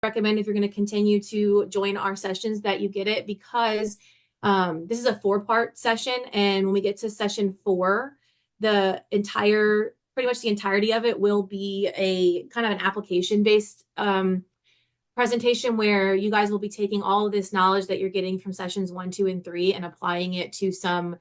recommend if you're going to continue to join our sessions that you get it because this is a 4-part session. And when we get to session 4, pretty much the entirety of it will be a kind of an application-based presentation where you guys will be taking all of this knowledge that you're getting from sessions 1, 2, and 3 and applying it to some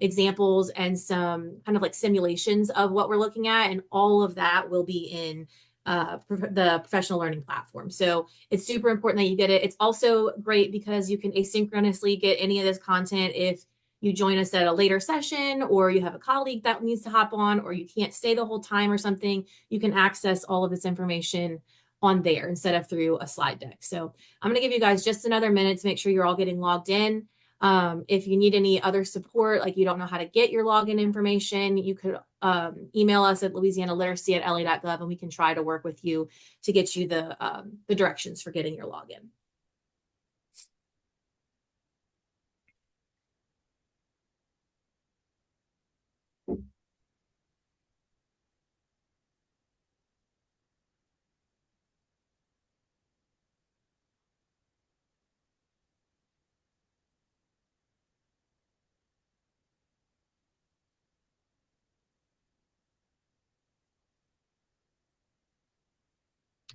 examples and some kind of like simulations of what we're looking at. And all of that will be in the professional learning platform. So it's super important that you get it. It's also great because you can asynchronously get any of this content if you join us at a later session, or you have a colleague that needs to hop on, or you can't stay the whole time or something. You can access all of this information on there instead of through a slide deck. So I'm going to give you guys just another minute to make sure you're all getting logged in. If you need any other support, like you don't know how to get your login information, you could email us at louisianaliteracy@la.gov, and we can try to work with you to get you the directions for getting your login.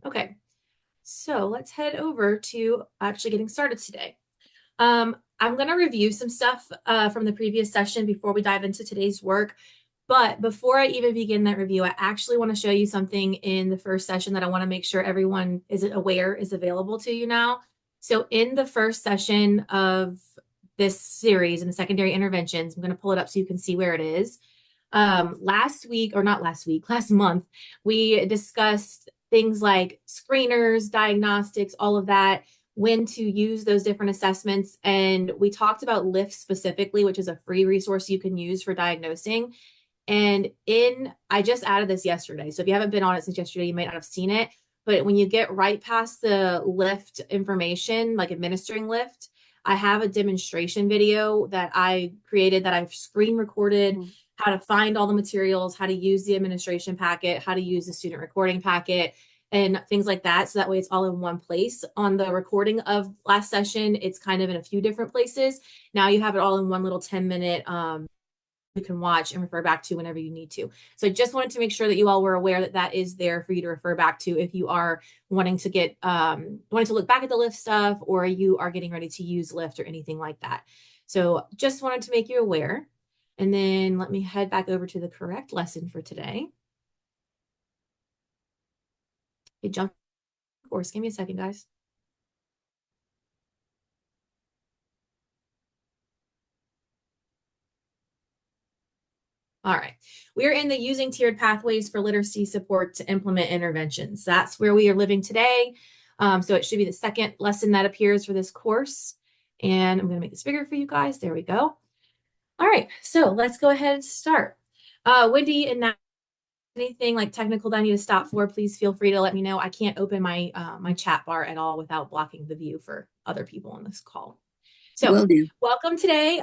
Okay, so let's head over to actually getting started today. I'm going to review some stuff from the previous session before we dive into today's work. But before I even begin that review, I actually want to show you something in the first session that I want to make sure everyone is aware is available to you now. So in the first session of this series in the secondary interventions, I'm going to pull it up so you can see where it is. Last month, we discussed things like screeners, diagnostics, all of that, when to use those different assessments. And we talked about LIFT specifically, which is a free resource you can use for diagnosing. And I just added this yesterday. So if you haven't been on it since yesterday, you might not have seen it. But when you get right past the LIFT information, like administering LIFT, I have a demonstration video that I created that I've screen recorded, how to find all the materials, how to use the administration packet, how to use the student recording packet, and things like that. So that way it's all in one place. On the recording of last session, it's kind of in a few different places. Now you have it all in one little 10-minute you can watch and refer back to whenever you need to. So I just wanted to make sure that you all were aware that that is there for you to refer back to if you are wanting to look back at the LIFT stuff, or you are getting ready to use LIFT or anything like that. So just wanted to make you aware. And then let me head back over to the correct lesson for today. Okay, jump course. Give me a second, guys. All right, we're in the using tiered pathways for literacy support to implement interventions. That's where we are living today. So it should be the second lesson that appears for this course. And I'm going to make this bigger for you guys. There we go. All right, so let's go ahead and start. Wendy, and anything like technical that I need to stop for, please feel free to let me know. I can't open my my chat bar at all without blocking the view for other people on this call. So welcome today.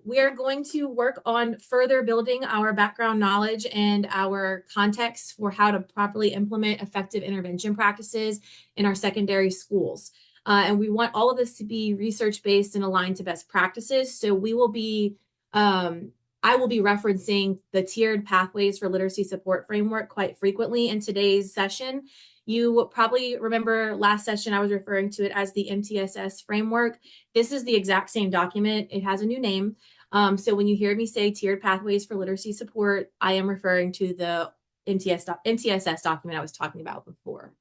We are going to work on further building our background knowledge and our context for how to properly implement effective intervention practices in our secondary schools. And we want all of this to be research-based and aligned to best practices. So we will be, I will be referencing the tiered pathways for literacy support framework quite frequently in today's session. You probably remember last session, I was referring to it as the MTSS framework. This is the exact same document. It has a new name. So when you hear me say tiered pathways for literacy support, I am referring to the MTSS document I was talking about before.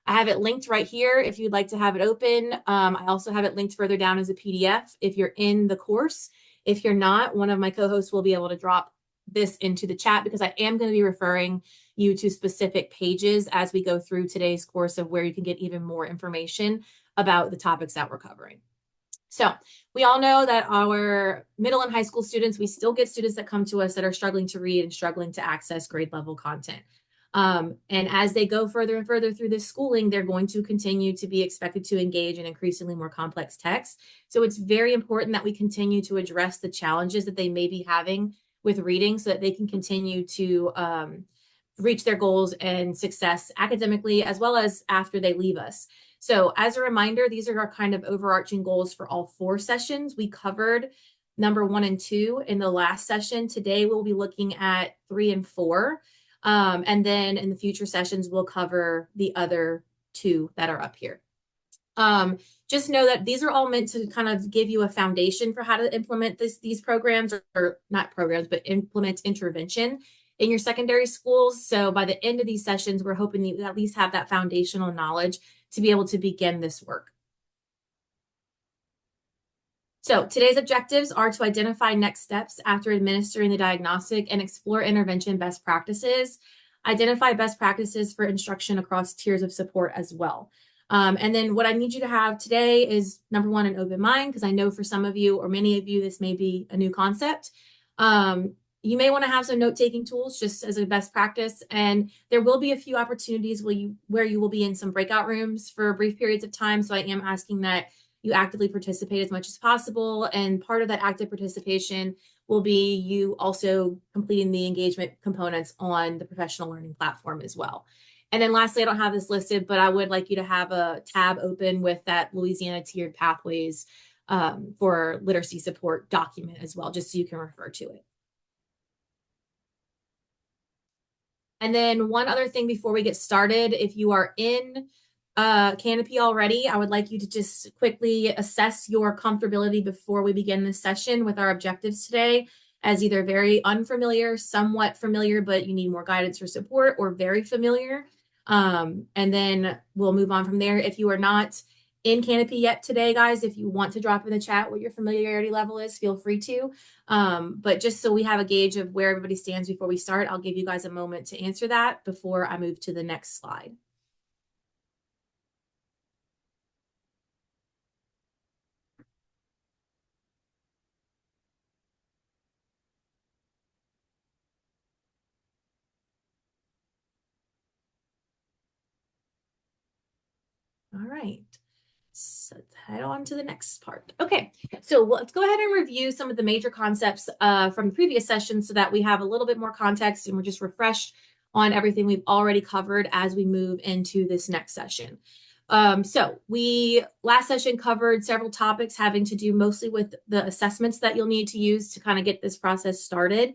I have it linked right here if you'd like to have it open. I also have it linked further down as a PDF if you're in the course. If you're not, one of my co-hosts will be able to drop this into the chat, because I am going to be referring you to specific pages as we go through today's course of where you can get even more information about the topics that we're covering. So we all know that our middle and high school students, we still get students that come to us that are struggling to read and struggling to access grade level content. And as they go further and further through this schooling, they're going to continue to be expected to engage in increasingly more complex texts. So it's very important that we continue to address the challenges that they may be having with reading so that they can continue to reach their goals and success academically, as well as after they leave us. So as a reminder, these are our kind of overarching goals for all 4 sessions. We covered number 1 and 2 in the last session. Today, we'll be looking at 3 and 4. And then in the future sessions, we'll cover the other 2 that are up here. Just know that these are all meant to kind of give you a foundation for how to implement these programs, or not programs, but implement intervention in your secondary schools. So by the end of these sessions, we're hoping you at least have that foundational knowledge to be able to begin this work. So today's objectives are to identify next steps after administering the diagnostic and explore intervention best practices, identify best practices for instruction across tiers of support as well. And then what I need you to have today is, number 1, an open mind, because I know for some of you or many of you, this may be a new concept. You may want to have some note-taking tools just as a best practice, and there will be a few opportunities where you will be in some breakout rooms for brief periods of time. So I am asking that you actively participate as much as possible. And part of that active participation will be you also completing the engagement components on the professional learning platform as well. And then lastly, I don't have this listed, but I would like you to have a tab open with that Louisiana tiered pathways for literacy support document as well, just so you can refer to it. And then one other thing before we get started, if you are in Canopy already, I would like you to just quickly assess your comfortability before we begin this session with our objectives today, as either very unfamiliar, somewhat familiar, but you need more guidance or support, or very familiar. And then we'll move on from there. If you are not in Canopy yet today, guys, if you want to drop in the chat what your familiarity level is, feel free to. But just so we have a gauge of where everybody stands before we start, I'll give you guys a moment to answer that before I move to the next slide. All right, so let's head on to the next part. Okay, so let's go ahead and review some of the major concepts from the previous session so that we have a little bit more context and we're just refreshed on everything we've already covered as we move into this next session. So we last session covered several topics having to do mostly with the assessments that you'll need to use to kind of get this process started.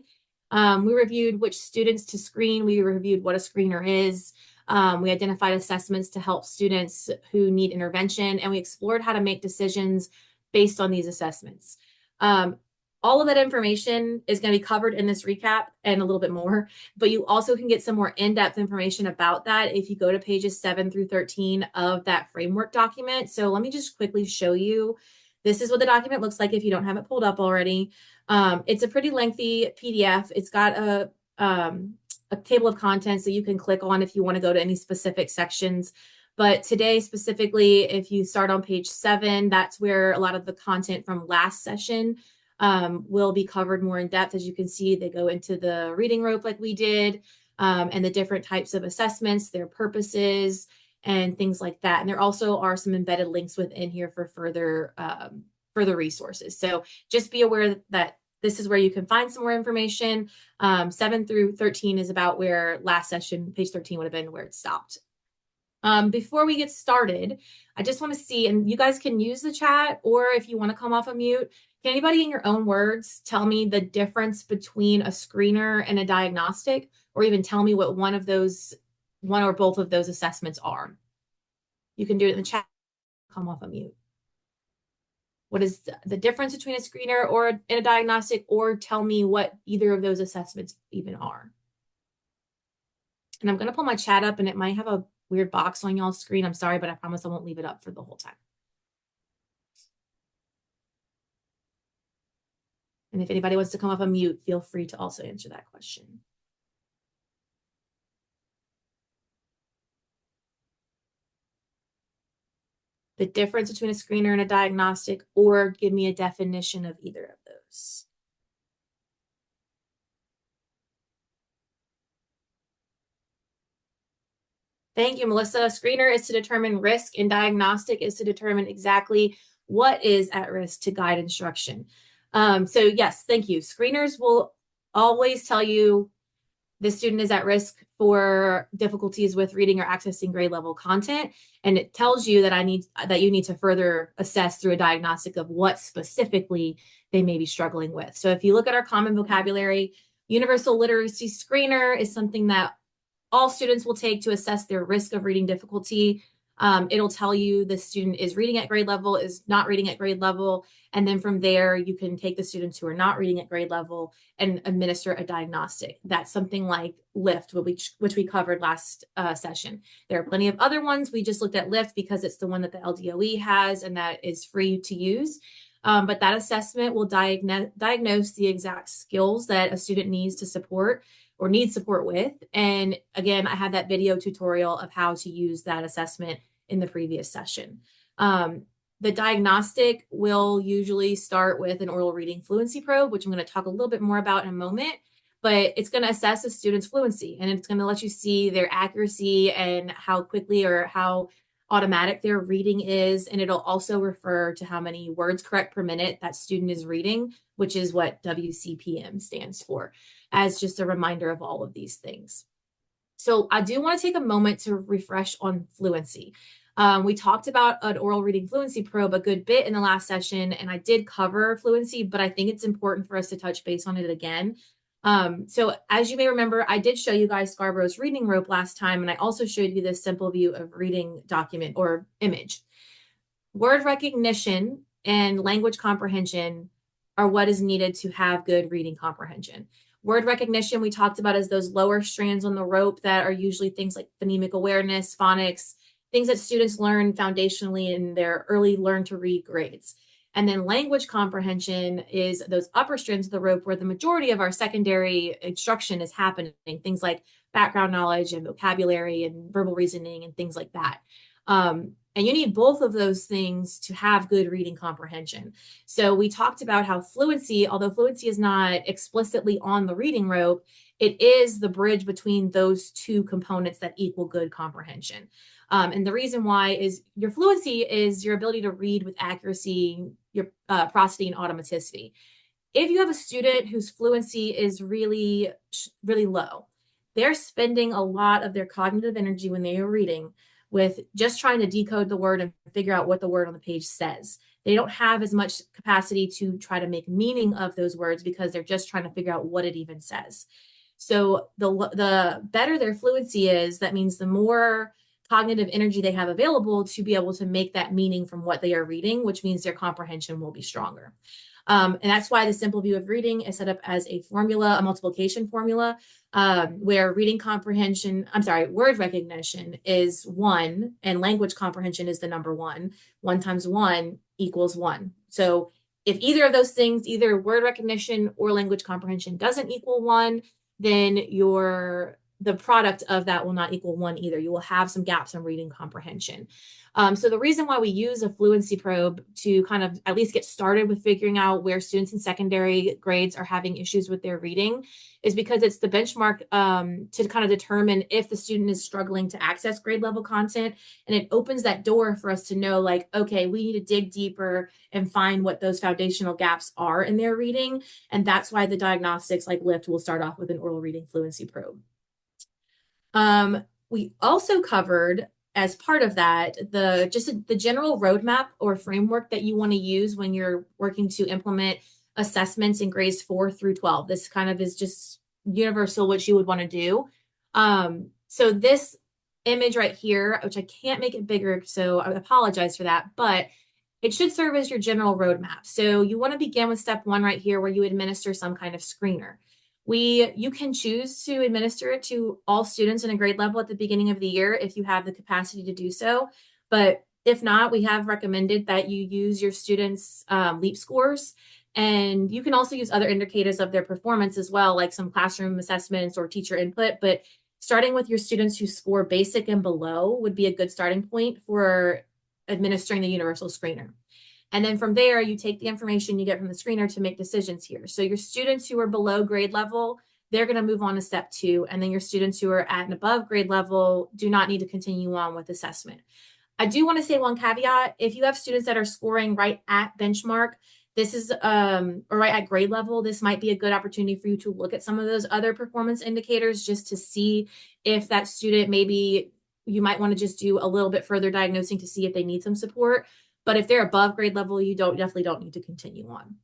We reviewed which students to screen. We reviewed what a screener is. We identified assessments to help students who need intervention, and we explored how to make decisions based on these assessments. All of that information is going to be covered in this recap and a little bit more, but you also can get some more in-depth information about that if you go to pages 7 through 13 of that framework document. So let me just quickly show you. This is what the document looks like if you don't have it pulled up already. It's a pretty lengthy PDF. It's got a table of contents that you can click on if you want to go to any specific sections. But today specifically, if you start on page 7, that's where a lot of the content from last session will be covered more in depth. As you can see, they go into the reading rope like we did, and the different types of assessments, their purposes, and things like that. And there also are some embedded links within here for further resources. So just be aware that this is where you can find some more information. 7 through 13 is about where last session, page 13 would have been where it stopped. Before we get started, I just want to see, and you guys can use the chat, or if you want to come off of mute, can anybody in your own words tell me the difference between a screener and a diagnostic, or even tell me what one or both of those assessments are? You can do it in the chat, come off of mute. What is the difference between a screener or a diagnostic, or tell me what either of those assessments even are. And I'm going to pull my chat up, and it might have a weird box on y'all's screen. I'm sorry, but I promise I won't leave it up for the whole time. And if anybody wants to come off a mute, feel free to also answer that question. The difference between a screener and a diagnostic, or give me a definition of either of those. Thank you, Melissa. Screener is to determine risk, and diagnostic is to determine exactly what is at risk to guide instruction. So yes, thank you. Screeners will always tell you this student is at risk for difficulties with reading or accessing grade level content. And it tells you that you need to further assess through a diagnostic of what specifically they may be struggling with. So if you look at our common vocabulary, universal literacy screener is something that all students will take to assess their risk of reading difficulty. It'll tell you the student is reading at grade level, is not reading at grade level. And then from there, you can take the students who are not reading at grade level and administer a diagnostic. That's something like LIFT, which we covered last session. There are plenty of other ones. We just looked at LIFT because it's the one that the LDOE has and that is free to use. But that assessment will diagnose the exact skills that a student needs to support or needs support with. And again, I had that video tutorial of how to use that assessment in the previous session. The diagnostic will usually start with an oral reading fluency probe, which I'm going to talk a little bit more about in a moment, but it's going to assess a student's fluency, and it's going to let you see their accuracy and how quickly or how automatic their reading is. And it'll also refer to how many words correct per minute that student is reading, which is what WCPM stands for, as just a reminder of all of these things. So I do want to take a moment to refresh on fluency. We talked about an oral reading fluency probe a good bit in the last session, and I did cover fluency, but I think it's important for us to touch base on it again. So as you may remember, I did show you guys Scarborough's reading rope last time, and I also showed you this simple view of reading document or image. Word recognition and language comprehension are what is needed to have good reading comprehension. Word recognition we talked about as those lower strands on the rope that are usually things like phonemic awareness, phonics, things that students learn foundationally in their early learn to read grades. And then language comprehension is those upper strands of the rope where the majority of our secondary instruction is happening, things like background knowledge and vocabulary and verbal reasoning and things like that. And you need both of those things to have good reading comprehension. So we talked about how fluency, although fluency is not explicitly on the reading rope, it is the bridge between those two components that equal good comprehension. And the reason why is your fluency is your ability to read with accuracy, your prosody and automaticity. If you have a student whose fluency is really, really low, they're spending a lot of their cognitive energy when they are reading with just trying to decode the word and figure out what the word on the page says. They don't have as much capacity to try to make meaning of those words because they're just trying to figure out what it even says. So the better their fluency is, that means the more cognitive energy they have available to be able to make that meaning from what they are reading, which means their comprehension will be stronger. And that's why the simple view of reading is set up as a formula, a multiplication formula, where word recognition is 1 and language comprehension is the number 1. 1 times 1 equals 1. So if either of those things, either word recognition or language comprehension doesn't equal 1, then the product of that will not equal 1 either. You will have some gaps in reading comprehension. So the reason why we use a fluency probe to kind of at least get started with figuring out where students in secondary grades are having issues with their reading is because it's the benchmark to kind of determine if the student is struggling to access grade level content. And it opens that door for us to know, like, okay, we need to dig deeper and find what those foundational gaps are in their reading. And that's why the diagnostics like LIFT will start off with an oral reading fluency probe. We also covered, as part of that, the general roadmap or framework that you want to use when you're working to implement assessments in grades 4 through 12. This kind of is just universal what you would want to do. So this image right here, which I can't make it bigger, so I apologize for that, but it should serve as your general roadmap. So you want to begin with step 1 right here, where you administer some kind of screener. You can choose to administer it to all students in a grade level at the beginning of the year if you have the capacity to do so. But if not, we have recommended that you use your students' LEAP scores. And you can also use other indicators of their performance as well, like some classroom assessments or teacher input. But starting with your students who score basic and below would be a good starting point for administering the universal screener. And then from there, you take the information you get from the screener to make decisions here. So your students who are below grade level, they're going to move on to step 2. And then your students who are at and above grade level do not need to continue on with assessment. I do want to say one caveat. If you have students that are scoring right at benchmark, This is or right at grade level, this might be a good opportunity for you to look at some of those other performance indicators just to see if that student, maybe you might want to just do a little bit further diagnosing to see if they need some support. But if they're above grade level, you definitely don't need to continue on.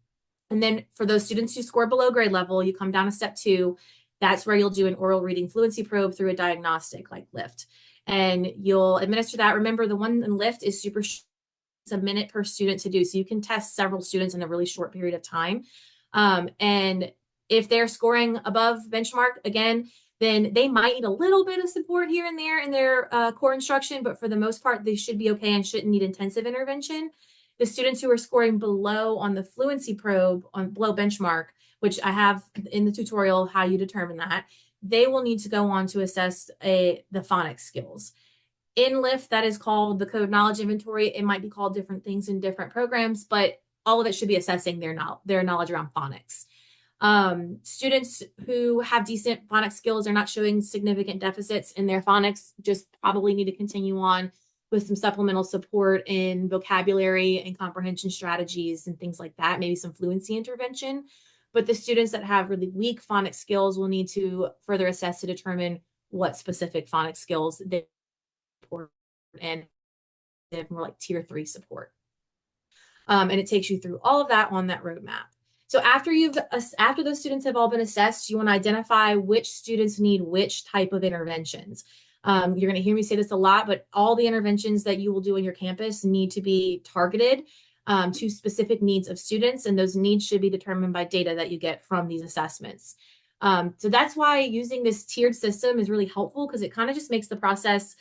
And then for those students who score below grade level, you come down to step 2. That's where you'll do an oral reading fluency probe through a diagnostic like LIFT. And you'll administer that. Remember, the one in LIFT is super short. It's a minute per student to do. So you can test several students in a really short period of time. And if they're scoring above benchmark, again, then they might need a little bit of support here and there in their core instruction, but for the most part, they should be okay and shouldn't need intensive intervention. The students who are scoring below on the fluency probe, on below benchmark, which I have in the tutorial how you determine that, they will need to go on to assess the phonics skills. In LIFT, that is called the Code Knowledge Inventory. It might be called different things in different programs, but all of it should be assessing their knowledge around phonics. Students who have decent phonics skills are not showing significant deficits in their phonics, just probably need to continue on with some supplemental support in vocabulary and comprehension strategies and things like that, maybe some fluency intervention. But the students that have really weak phonics skills will need to further assess to determine what specific phonics skills they support and more like tier 3 support. And it takes you through all of that on that roadmap. So after those students have all been assessed, you want to identify which students need which type of interventions. You're going to hear me say this a lot, but all the interventions that you will do in your campus need to be targeted to specific needs of students, and those needs should be determined by data that you get from these assessments. So that's why using this tiered system is really helpful, because it kind of just makes the process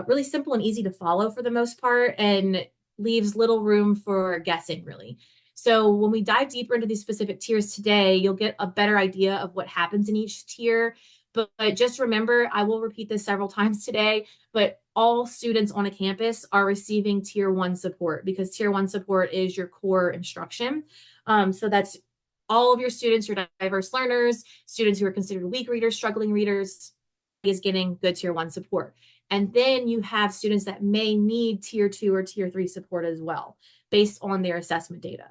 really simple and easy to follow for the most part, and leaves little room for guessing, really. So when we dive deeper into these specific tiers today, you'll get a better idea of what happens in each tier. But just remember, I will repeat this several times today, but all students on a campus are receiving tier 1 support, because tier 1 support is your core instruction. So that's all of your students, your diverse learners, students who are considered weak readers, struggling readers, is getting good tier 1 support. And then you have students that may need tier 2 or tier 3 support as well, based on their assessment data.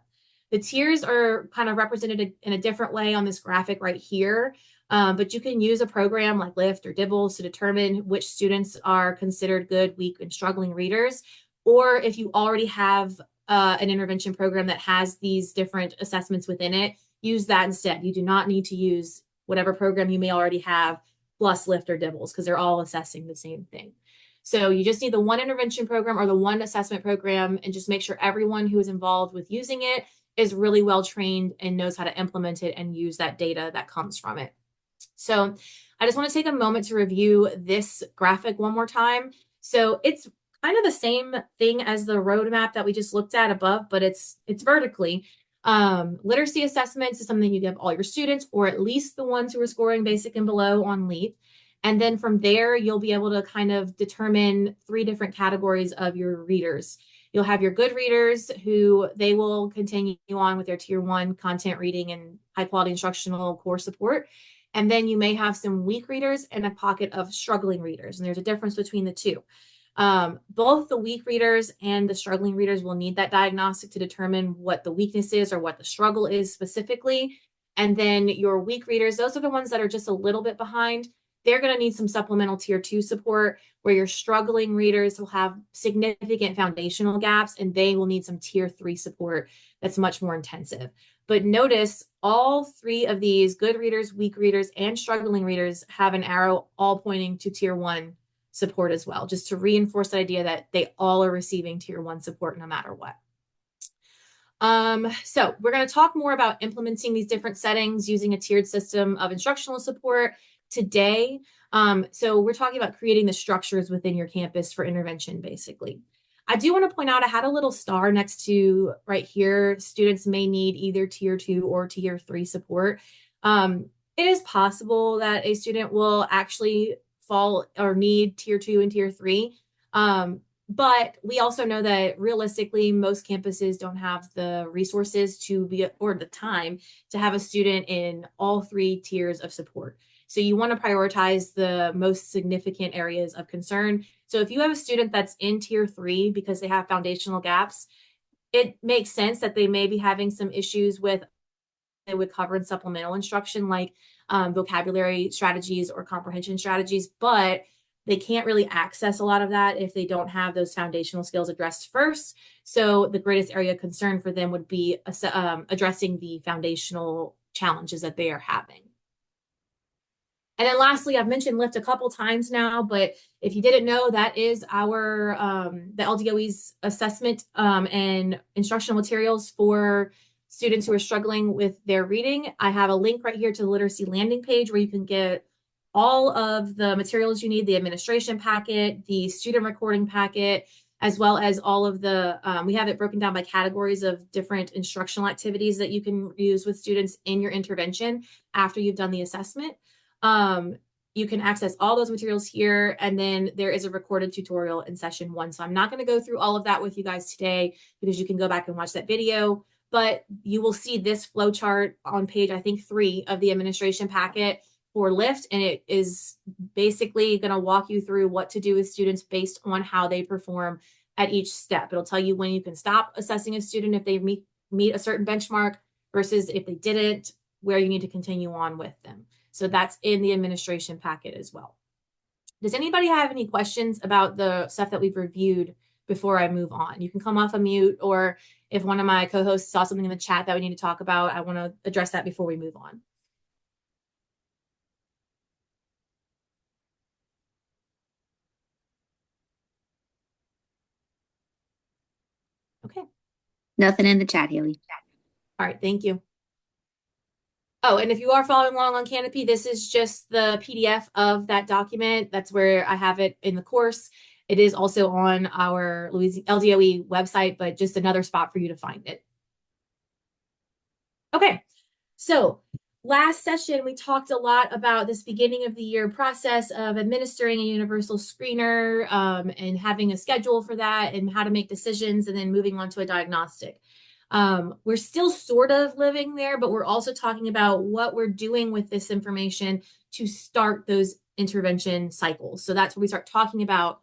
The tiers are kind of represented in a different way on this graphic right here, but you can use a program like LIFT or DIBELS to determine which students are considered good, weak, and struggling readers. Or if you already have an intervention program that has these different assessments within it, use that instead. You do not need to use whatever program you may already have plus LIFT or DIBELS, because they're all assessing the same thing. So you just need the one intervention program or the one assessment program, and just make sure everyone who is involved with using it is really well trained and knows how to implement it and use that data that comes from it. So I just want to take a moment to review this graphic one more time. So it's kind of the same thing as the roadmap that we just looked at above, but it's vertically. Literacy assessments is something you give all your students, or at least the ones who are scoring basic and below on LEAP. And then from there, you'll be able to kind of determine 3 different categories of your readers. You'll have your good readers, who they will continue on with their tier 1 content reading and high quality instructional core support. And then you may have some weak readers and a pocket of struggling readers. And there's a difference between the two. Both the weak readers and the struggling readers will need that diagnostic to determine what the weakness is or what the struggle is specifically. And then your weak readers, those are the ones that are just a little bit behind. They're going to need some supplemental tier 2 support, where your struggling readers will have significant foundational gaps, and they will need some tier 3 support that's much more intensive. But notice all 3 of these, good readers, weak readers, and struggling readers, have an arrow all pointing to tier 1 support as well, just to reinforce the idea that they all are receiving tier 1 support no matter what. So we're going to talk more about implementing these different settings using a tiered system of instructional support today. So we're talking about creating the structures within your campus for intervention, basically. I do want to point out, I had a little star next to right here. Students may need either tier 2 or tier 3 support. It is possible that a student will actually fall or need tier 2 and tier 3. But we also know that realistically, most campuses don't have the resources to be, or the time to have a student in all 3 tiers of support. So you want to prioritize the most significant areas of concern. So if you have a student that's in tier 3 because they have foundational gaps, it makes sense that they may be having some issues with they would cover in supplemental instruction, like vocabulary strategies or comprehension strategies, but they can't really access a lot of that if they don't have those foundational skills addressed first. So the greatest area of concern for them would be addressing the foundational challenges that they are having. And then lastly, I've mentioned LIFT a couple times now, but if you didn't know, that is our the LDOE's assessment and instructional materials for students who are struggling with their reading. I have a link right here to the literacy landing page where you can get all of the materials you need, the administration packet, the student recording packet, as well as all of the, we have it broken down by categories of different instructional activities that you can use with students in your intervention after you've done the assessment. You can access all those materials here, and then there is a recorded tutorial in session 1. So I'm not going to go through all of that with you guys today because you can go back and watch that video, but you will see this flow chart on page, I think, 3 of the administration packet for LIFT, and it is basically going to walk you through what to do with students based on how they perform at each step. It'll tell you when you can stop assessing a student if they meet a certain benchmark versus if they didn't, where you need to continue on with them. So that's in the administration packet as well. Does anybody have any questions about the stuff that we've reviewed before I move on? You can come off a mute, or if one of my co-hosts saw something in the chat that we need to talk about, I want to address that before we move on. Okay. Nothing in the chat, Haley. All right, thank you. Oh, and if you are following along on Canopy, this is just the PDF of that document. That's where I have it in the course. It is also on our LDOE website, but just another spot for you to find it. Okay, so last session, we talked a lot about this beginning of the year process of administering a universal screener and having a schedule for that and how to make decisions and then moving on to a diagnostic. We're still sort of living there, but we're also talking about what we're doing with this information to start those intervention cycles. So that's where we start talking about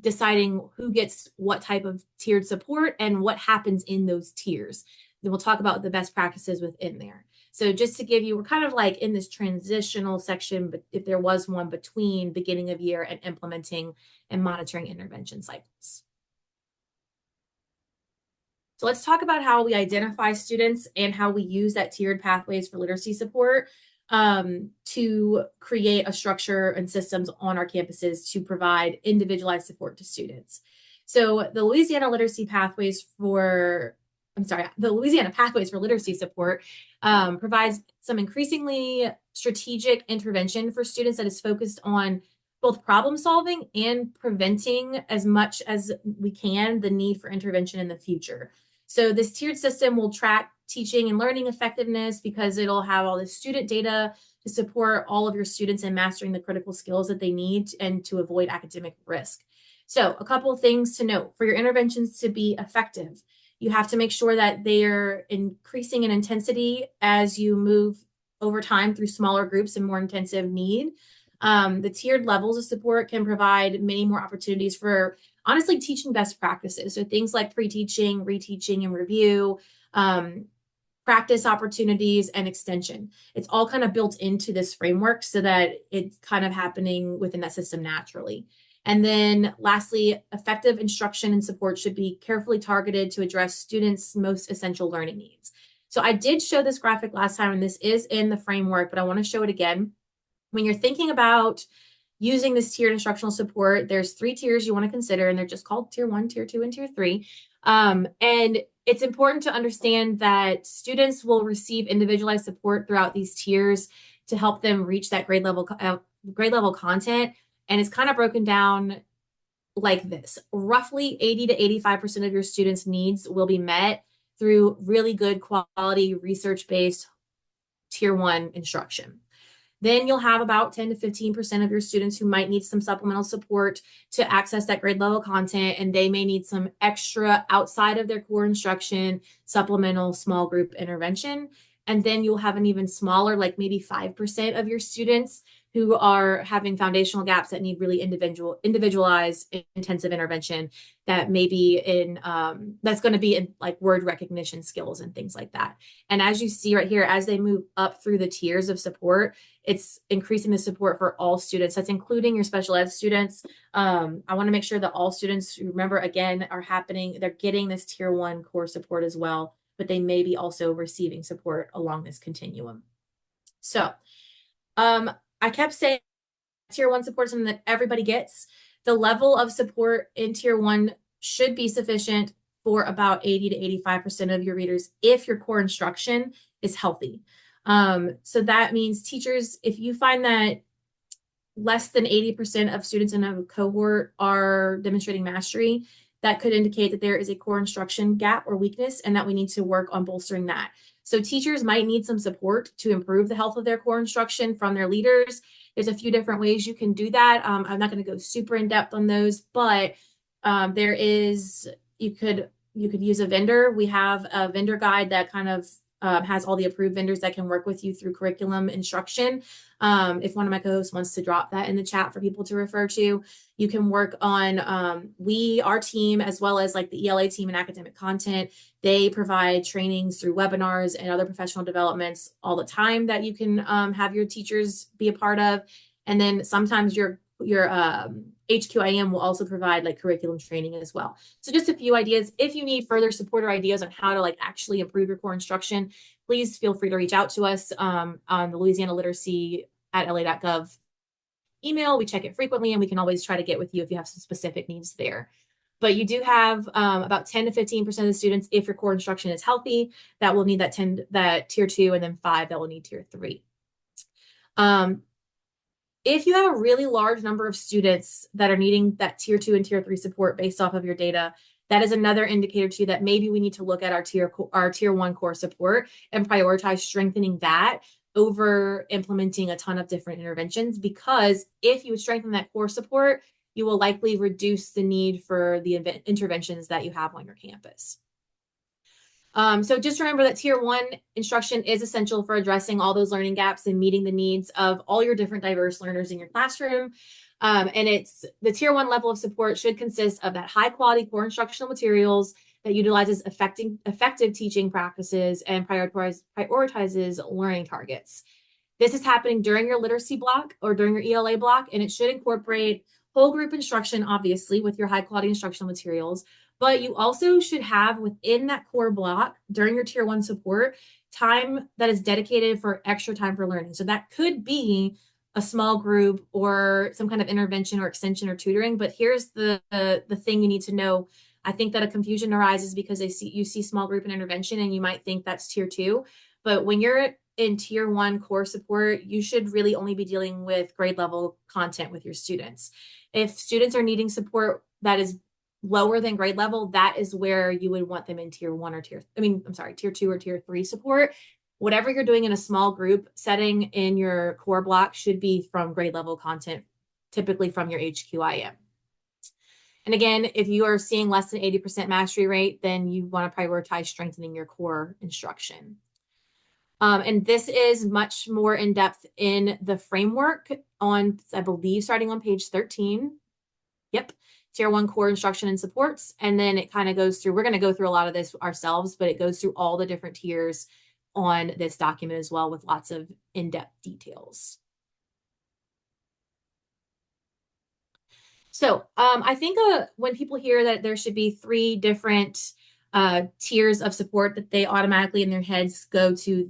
deciding who gets what type of tiered support and what happens in those tiers. Then we'll talk about the best practices within there. So just to give you, we're kind of like in this transitional section, but if there was one between beginning of year and implementing and monitoring intervention cycles. So let's talk about how we identify students and how we use that tiered pathways for literacy support to create a structure and systems on our campuses to provide individualized support to students. So the Louisiana Pathways for Literacy Support provides some increasingly strategic intervention for students that is focused on both problem solving and preventing as much as we can the need for intervention in the future. So this tiered system will track teaching and learning effectiveness because it'll have all the student data to support all of your students in mastering the critical skills that they need and to avoid academic risk. So a couple of things to note. For your interventions to be effective, you have to make sure that they're increasing in intensity as you move over time through smaller groups and more intensive need. The tiered levels of support can provide many more opportunities for honestly teaching best practices. So things like pre-teaching, reteaching, and review, practice opportunities, and extension. It's all kind of built into this framework so that it's kind of happening within that system naturally. And then lastly, effective instruction and support should be carefully targeted to address students' most essential learning needs. So I did show this graphic last time, and this is in the framework, but I want to show it again. When you're thinking about using this tiered instructional support, there's 3 tiers you want to consider, and they're just called Tier 1, Tier 2, and Tier 3. And it's important to understand that students will receive individualized support throughout these tiers to help them reach that grade level content. And it's kind of broken down like this. Roughly 80 to 85% of your students' needs will be met through really good quality research-based Tier 1 instruction. Then you'll have about 10 to 15% of your students who might need some supplemental support to access that grade level content, and they may need some extra outside of their core instruction, supplemental small group intervention. And then you'll have an even smaller, like maybe 5% of your students who are having foundational gaps that need really individualized intensive intervention that may be in that's going to be in like word recognition skills and things like that. And as you see right here, as they move up through the tiers of support, it's increasing the support for all students. That's including your special ed students. I want to make sure that all students, remember, again, they're getting this tier 1 core support as well, but they may be also receiving support along this continuum. So I kept saying tier 1 support is something that everybody gets. The level of support in tier 1 should be sufficient for about 80 to 85% of your readers if your core instruction is healthy. So that means teachers, if you find that less than 80% of students in a cohort are demonstrating mastery, that could indicate that there is a core instruction gap or weakness and that we need to work on bolstering that. So teachers might need some support to improve the health of their core instruction from their leaders. There's a few different ways you can do that. I'm not going to go super in depth on those, but you could use a vendor. We have a vendor guide that kind of has all the approved vendors that can work with you through curriculum instruction. If one of my co-hosts wants to drop that in the chat for people to refer to, you can work on our team, as well as like the ELA team and academic content. They provide trainings through webinars and other professional developments all the time that you can have your teachers be a part of. And then sometimes your HQIM will also provide like curriculum training as well. So just a few ideas. If you need further support or ideas on how to like actually improve your core instruction, please feel free to reach out to us on the Louisiana Literacy at la.gov email. We check it frequently, and we can always try to get with you if you have some specific needs there. But you do have about 10 to 15% of the students, if your core instruction is healthy, that will need that tier 2, and then 5 that will need tier 3. If you have a really large number of students that are needing that tier 2 and tier 3 support based off of your data, that is another indicator to you that maybe we need to look at our tier 1 core support and prioritize strengthening that over implementing a ton of different interventions. Because if you would strengthen that core support, you will likely reduce the need for the interventions that you have on your campus. So just remember that tier 1 instruction is essential for addressing all those learning gaps and meeting the needs of all your different diverse learners in your classroom. And the tier 1 level of support should consist of that high quality core instructional materials that utilizes effective teaching practices and prioritizes learning targets. This is happening during your literacy block or during your ELA block, and it should incorporate whole group instruction, obviously, with your high quality instructional materials. But you also should have within that core block during your tier 1 support time that is dedicated for extra time for learning. So that could be a small group or some kind of intervention or extension or tutoring. But here's the thing you need to know. I think that a confusion arises because you see small group and intervention, and you might think that's tier 2. But when you're in tier 1 core support, you should really only be dealing with grade level content with your students. If students are needing support that is lower than grade level, that is where you would want them in tier 2 or tier 3 support. Whatever you're doing in a small group setting in your core block should be from grade level content, typically from your HQIM. And again, if you are seeing less than 80% mastery rate, then you want to prioritize strengthening your core instruction. And this is much more in depth in the framework on, I believe, starting on page 13. Yep. Tier 1 core instruction and supports. And then it kind of goes through, we're going to go through a lot of this ourselves, but it goes through all the different tiers on this document as well, with lots of in-depth details. So I think when people hear that there should be 3 different tiers of support, that they automatically in their heads go to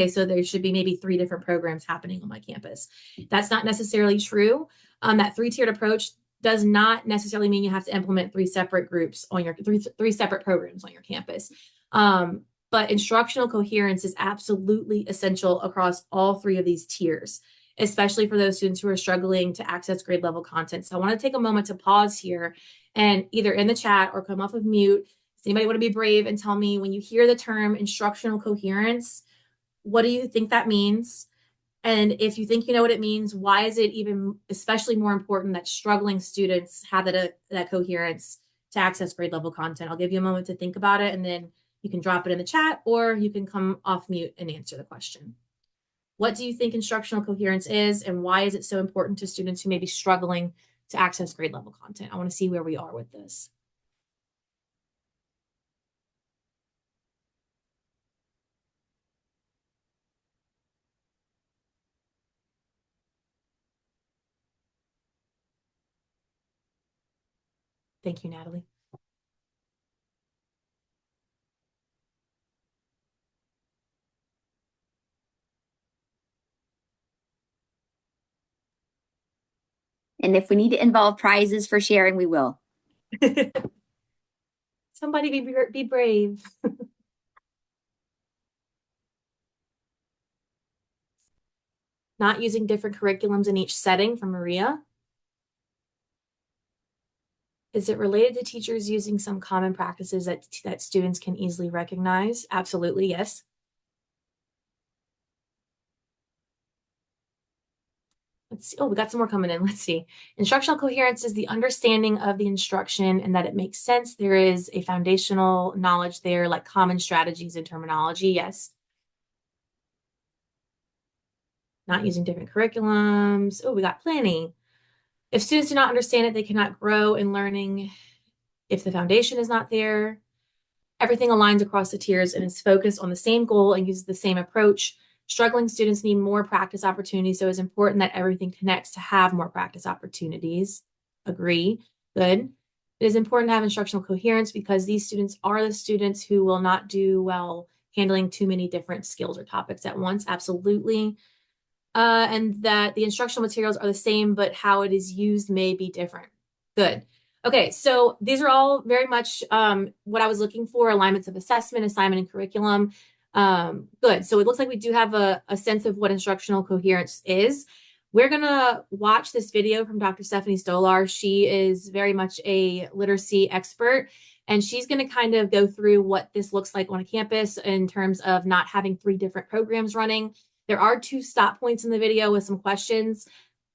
so there should be maybe 3 different programs happening on my campus. That's not necessarily true. That 3-tiered approach does not necessarily mean you have to implement 3 separate groups on your three separate programs on your campus. But instructional coherence is absolutely essential across all 3 of these tiers, especially for those students who are struggling to access grade level content. So I want to take a moment to pause here and either in the chat or come off of mute. Does anybody want to be brave and tell me, when you hear the term instructional coherence, what do you think that means? And if you think you know what it means, why is it even especially more important that struggling students have that coherence to access grade level content? I'll give you a moment to think about it, and then you can drop it in the chat, or you can come off mute and answer the question. What do you think instructional coherence is, and why is it so important to students who may be struggling to access grade level content? I want to see where we are with this. Thank you, Natalie. And if we need to involve prizes for sharing, we will. Somebody be brave. Not using different curriculums in each setting from Maria. Is it related to teachers using some common practices that students can easily recognize? Absolutely, yes. Let's see. Oh, we got some more coming in. Let's see. Instructional coherence is the understanding of the instruction and that it makes sense. There is a foundational knowledge there, like common strategies and terminology. Yes. Not using different curriculums. Oh, we got plenty. If students do not understand it, they cannot grow in learning if the foundation is not there. Everything aligns across the tiers and is focused on the same goal and uses the same approach. Struggling students need more practice opportunities, so it's important that everything connects to have more practice opportunities. Agree. Good. It is important to have instructional coherence because these students are the students who will not do well handling too many different skills or topics at once. Absolutely. And that the instructional materials are the same, but how it is used may be different. Good. Okay, so these are all very much what I was looking for, alignments of assessment, assignment, and curriculum. Good. So it looks like we do have a sense of what instructional coherence is. We're going to watch this video from Dr. Stephanie Stolar. She is very much a literacy expert, and she's going to kind of go through what this looks like on a campus in terms of not having 3 different programs running. There are 2 stop points in the video with some questions.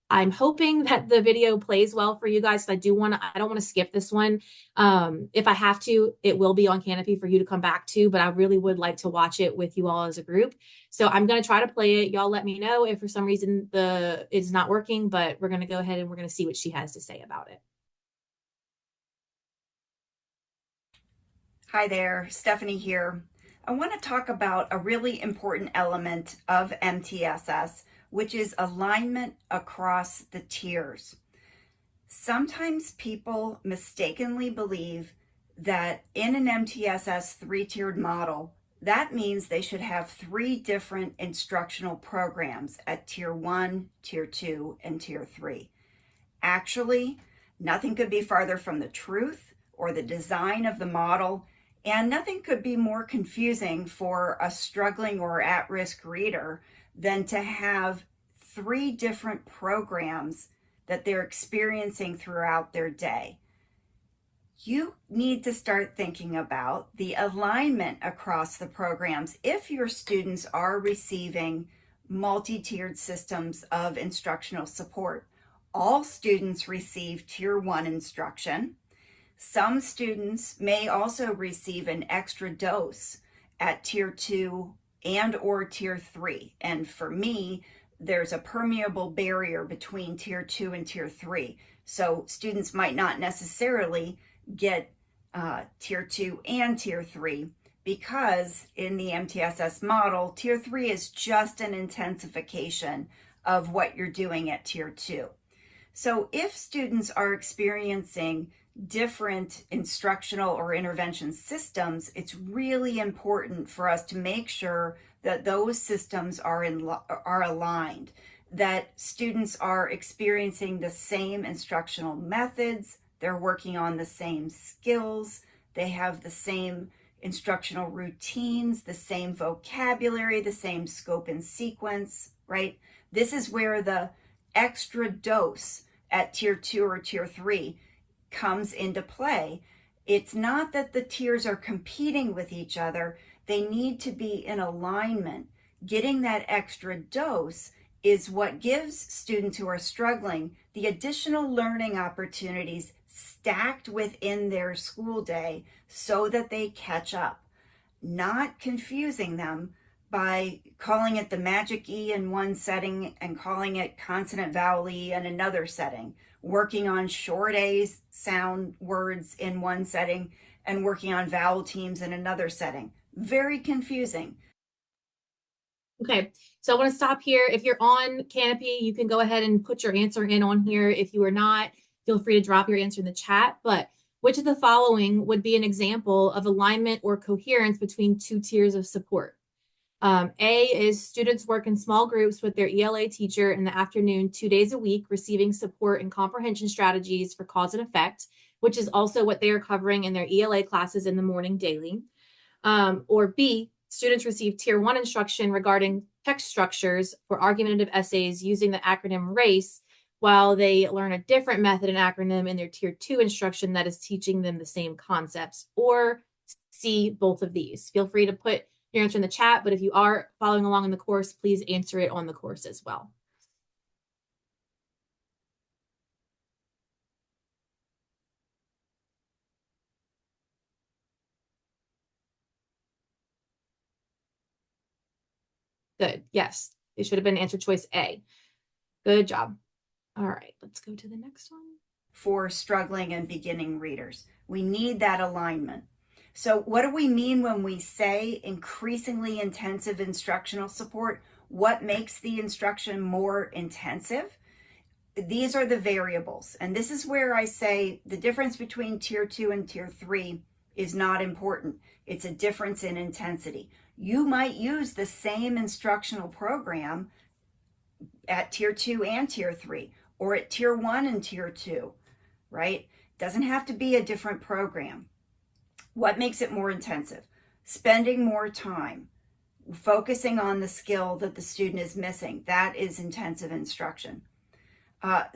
I'm hoping that the video plays well for you guys. I don't want to skip this one. If I have to, it will be on Canopy for you to come back to, but I really would like to watch it with you all as a group. So I'm going to try to play it. Y'all let me know if for some reason it's not working, but we're going to go ahead and we're going to see what she has to say about it. Hi there, Stephanie here. I want to talk about a really important element of MTSS, which is alignment across the tiers. Sometimes people mistakenly believe that in an MTSS 3-tiered model, that means they should have 3 different instructional programs at Tier 1, Tier 2, and Tier 3. Actually, nothing could be farther from the truth or the design of the model, and nothing could be more confusing for a struggling or at-risk reader than to have 3 different programs that they're experiencing throughout their day. You need to start thinking about the alignment across the programs if your students are receiving multi-tiered systems of instructional support. All students receive Tier 1 instruction. Some students may also receive an extra dose at Tier 2 and or Tier 3. And for me, there's a permeable barrier between Tier 2 and Tier 3. So students might not necessarily get Tier 2 and Tier 3 because in the MTSS model, Tier 3 is just an intensification of what you're doing at Tier 2. So if students are experiencing different instructional or intervention systems, it's really important for us to make sure that those systems are aligned, that students are experiencing the same instructional methods, they're working on the same skills, they have the same instructional routines, the same vocabulary, the same scope and sequence, right? This is where the extra dose at Tier 2 or Tier 3 comes into play. It's not that the tiers are competing with each other. They need to be in alignment. Getting that extra dose is what gives students who are struggling the additional learning opportunities stacked within their school day so that they catch up, not confusing them by calling it the magic E in one setting and calling it consonant vowel E in another setting, working on short A sound words in one setting and working on vowel teams in another setting. Very confusing. Okay, so I want to stop here. If you're on Canopy, you can go ahead and put your answer in on here. If you are not, feel free to drop your answer in the chat. But which of the following would be an example of alignment or coherence between two tiers of support? A is students work in small groups with their ELA teacher in the afternoon 2 days a week, receiving support and comprehension strategies for cause and effect, which is also what they are covering in their ELA classes in the morning daily. Or B, students receive Tier 1 instruction regarding text structures for argumentative essays using the acronym RACE, while they learn a different method and acronym in their Tier 2 instruction that is teaching them the same concepts. Or C, both of these. Feel free to put your answer in the chat, but if you are following along in the course, please answer it on the course as well. Good. Yes, it should have been answer choice A. Good job. All right, let's go to the next one. For struggling and beginning readers, we need that alignment. So what do we mean when we say increasingly intensive instructional support? What makes the instruction more intensive? These are the variables. And this is where I say the difference between Tier 2 and Tier 3 is not important. It's a difference in intensity. You might use the same instructional program at Tier 2 and Tier 3, or at Tier 1 and Tier 2, right? Doesn't have to be a different program. What makes it more intensive? Spending more time, focusing on the skill that the student is missing. That is intensive instruction.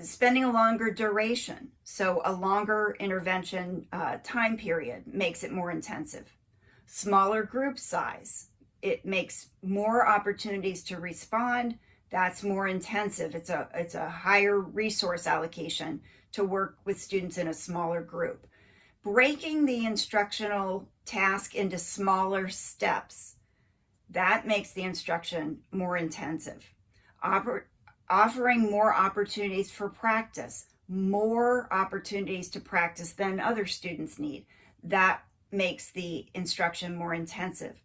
Spending a longer duration, so a longer intervention time period makes it more intensive. Smaller group size, it makes more opportunities to respond. That's more intensive. It's a higher resource allocation to work with students in a smaller group. Breaking the instructional task into smaller steps, that makes the instruction more intensive. Offering more opportunities for practice, more opportunities to practice than other students need, that makes the instruction more intensive.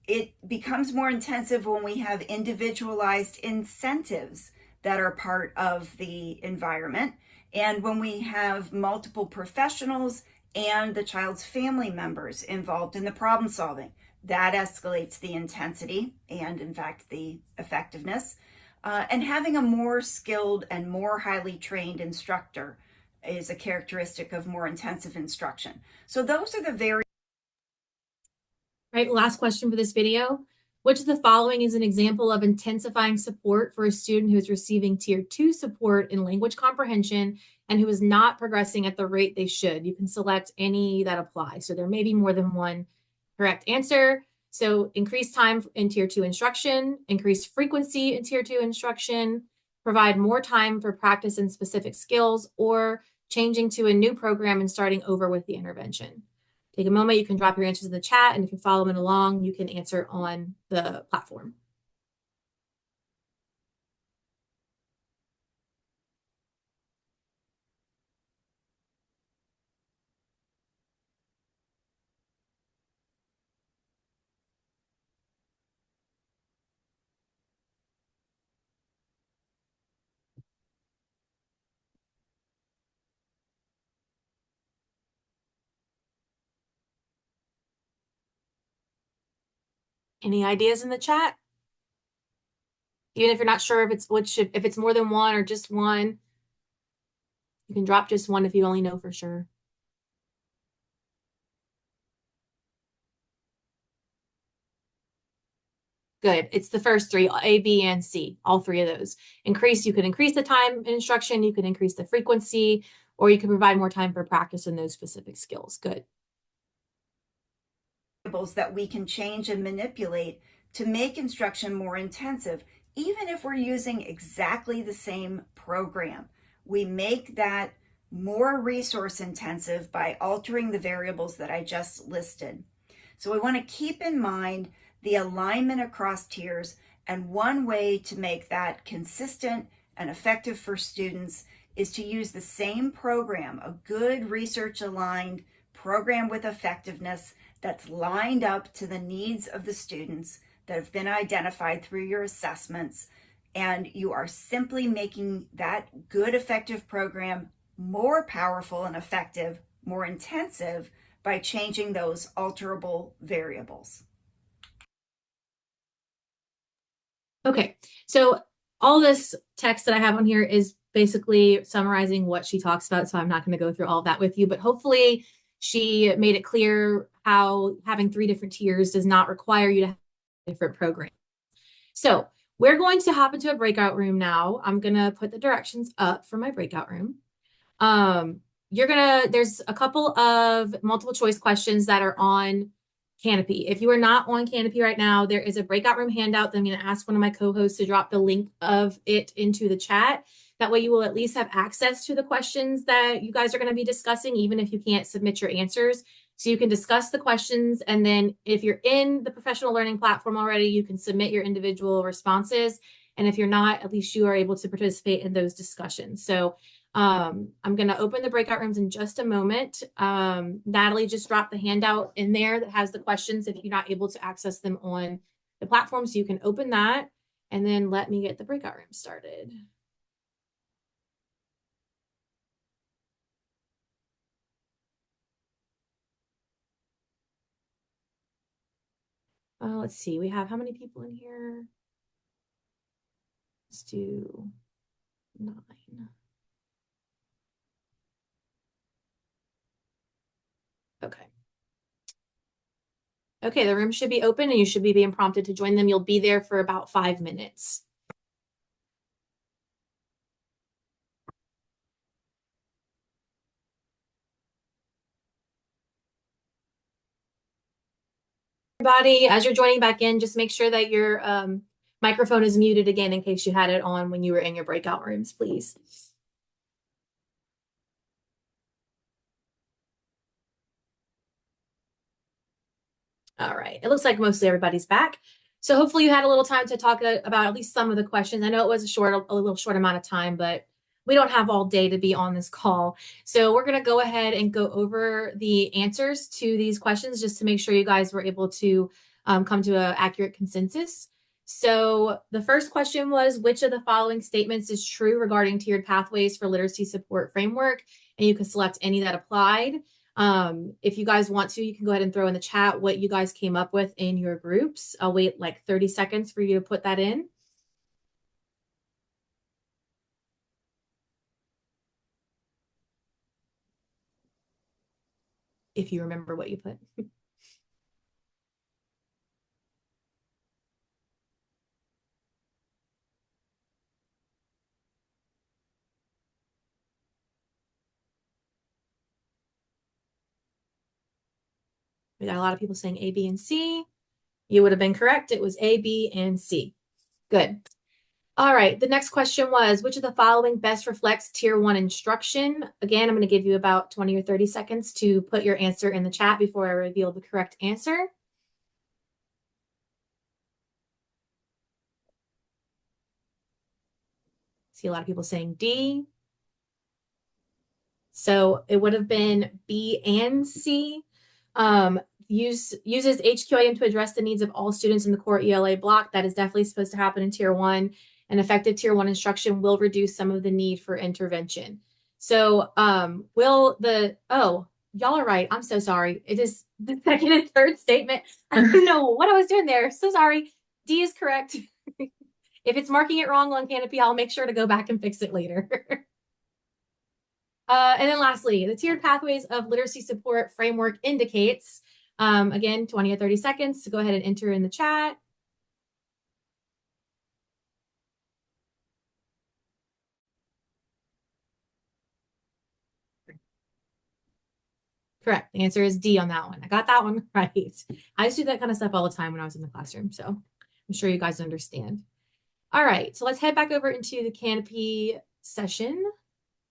It becomes more intensive when we have individualized incentives that are part of the environment, and when we have multiple professionals and the child's family members involved in the problem solving. That escalates the intensity and, in fact, the effectiveness. And having a more skilled and more highly trained instructor is a characteristic of more intensive instruction. So those are the very... Right, last question for this video. Which of the following is an example of intensifying support for a student who is receiving Tier 2 support in language comprehension and who is not progressing at the rate they should? You can select any that apply. So there may be more than one correct answer. So increase time in Tier 2 instruction, increase frequency in Tier 2 instruction, provide more time for practice and specific skills, or changing to a new program and starting over with the intervention. Take a moment, you can drop your answers in the chat, and if you're following along, you can answer on the platform. Any ideas in the chat? Even if you're not sure if it's more than one or just one, you can drop just one if you only know for sure. Good. It's the first three, A, B, and C, all three of those. You can increase the time in instruction, you can increase the frequency, or you can provide more time for practice in those specific skills. Good. That we can change and manipulate to make instruction more intensive, even if we're using exactly the same program. We make that more resource intensive by altering the variables that I just listed. So we want to keep in mind the alignment across tiers. And one way to make that consistent and effective for students is to use the same program, a good research aligned program with effectiveness that's lined up to the needs of the students that have been identified through your assessments. And you are simply making that good, effective program more powerful and effective, more intensive by changing those alterable variables. Okay, so all this text that I have on here is basically summarizing what she talks about, so I'm not going to go through all of that with you, but hopefully she made it clear how having 3 different tiers does not require you to have a different program. So we're going to hop into a breakout room now. I'm going to put the directions up for my breakout room. There's a couple of multiple choice questions that are on Canopy. If you are not on Canopy right now, there is a breakout room handout that I'm going to ask one of my co-hosts to drop the link of it into the chat. That way you will at least have access to the questions that you guys are going to be discussing, even if you can't submit your answers. So you can discuss the questions. And then if you're in the professional learning platform already, you can submit your individual responses. And if you're not, at least you are able to participate in those discussions. So I'm going to open the breakout rooms in just a moment. Natalie just dropped the handout in there that has the questions if you're not able to access them on the platform. So you can open that and then let me get the breakout room started. Let's see, we have how many people in here? Let's do 9. Okay. Okay, the room should be open and you should be being prompted to join them. You'll be there for about 5 minutes. Everybody, as you're joining back in, just make sure that your microphone is muted again in case you had it on when you were in your breakout rooms, please. All right, it looks like mostly everybody's back. So hopefully you had a little time to talk about at least some of the questions. I know it was a little short amount of time, but we don't have all day to be on this call. So we're going to go ahead and go over the answers to these questions just to make sure you guys were able to come to an accurate consensus. So the first question was, which of the following statements is true regarding tiered pathways for literacy support framework? And you can select any that applied. If you guys want to, you can go ahead and throw in the chat what you guys came up with in your groups. I'll wait like 30 seconds for you to put that in. If you remember what you put. We got a lot of people saying A, B, and C. You would have been correct. It was A, B, and C. Good. All right. The next question was, which of the following best reflects Tier 1 instruction? Again, I'm going to give you about 20 or 30 seconds to put your answer in the chat before I reveal the correct answer. See a lot of people saying D. So it would have been B and C. Uses HQIM to address the needs of all students in the core ELA block. That is definitely supposed to happen in Tier 1. And effective Tier 1 instruction will reduce some of the need for intervention. So y'all are right. I'm so sorry. It is the second and third statement. I don't know what I was doing there. So sorry. D is correct. If it's marking it wrong on Canopy, I'll make sure to go back and fix it later. And then lastly, the tiered pathways of literacy support framework indicates, again, 20 or 30 seconds to go ahead and enter in the chat. Correct. The answer is D on that one. I got that one right. I used to do that kind of stuff all the time when I was in the classroom, so I'm sure you guys understand. All right, so let's head back over into the Canopy session.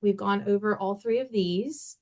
We've gone over all 3 of these.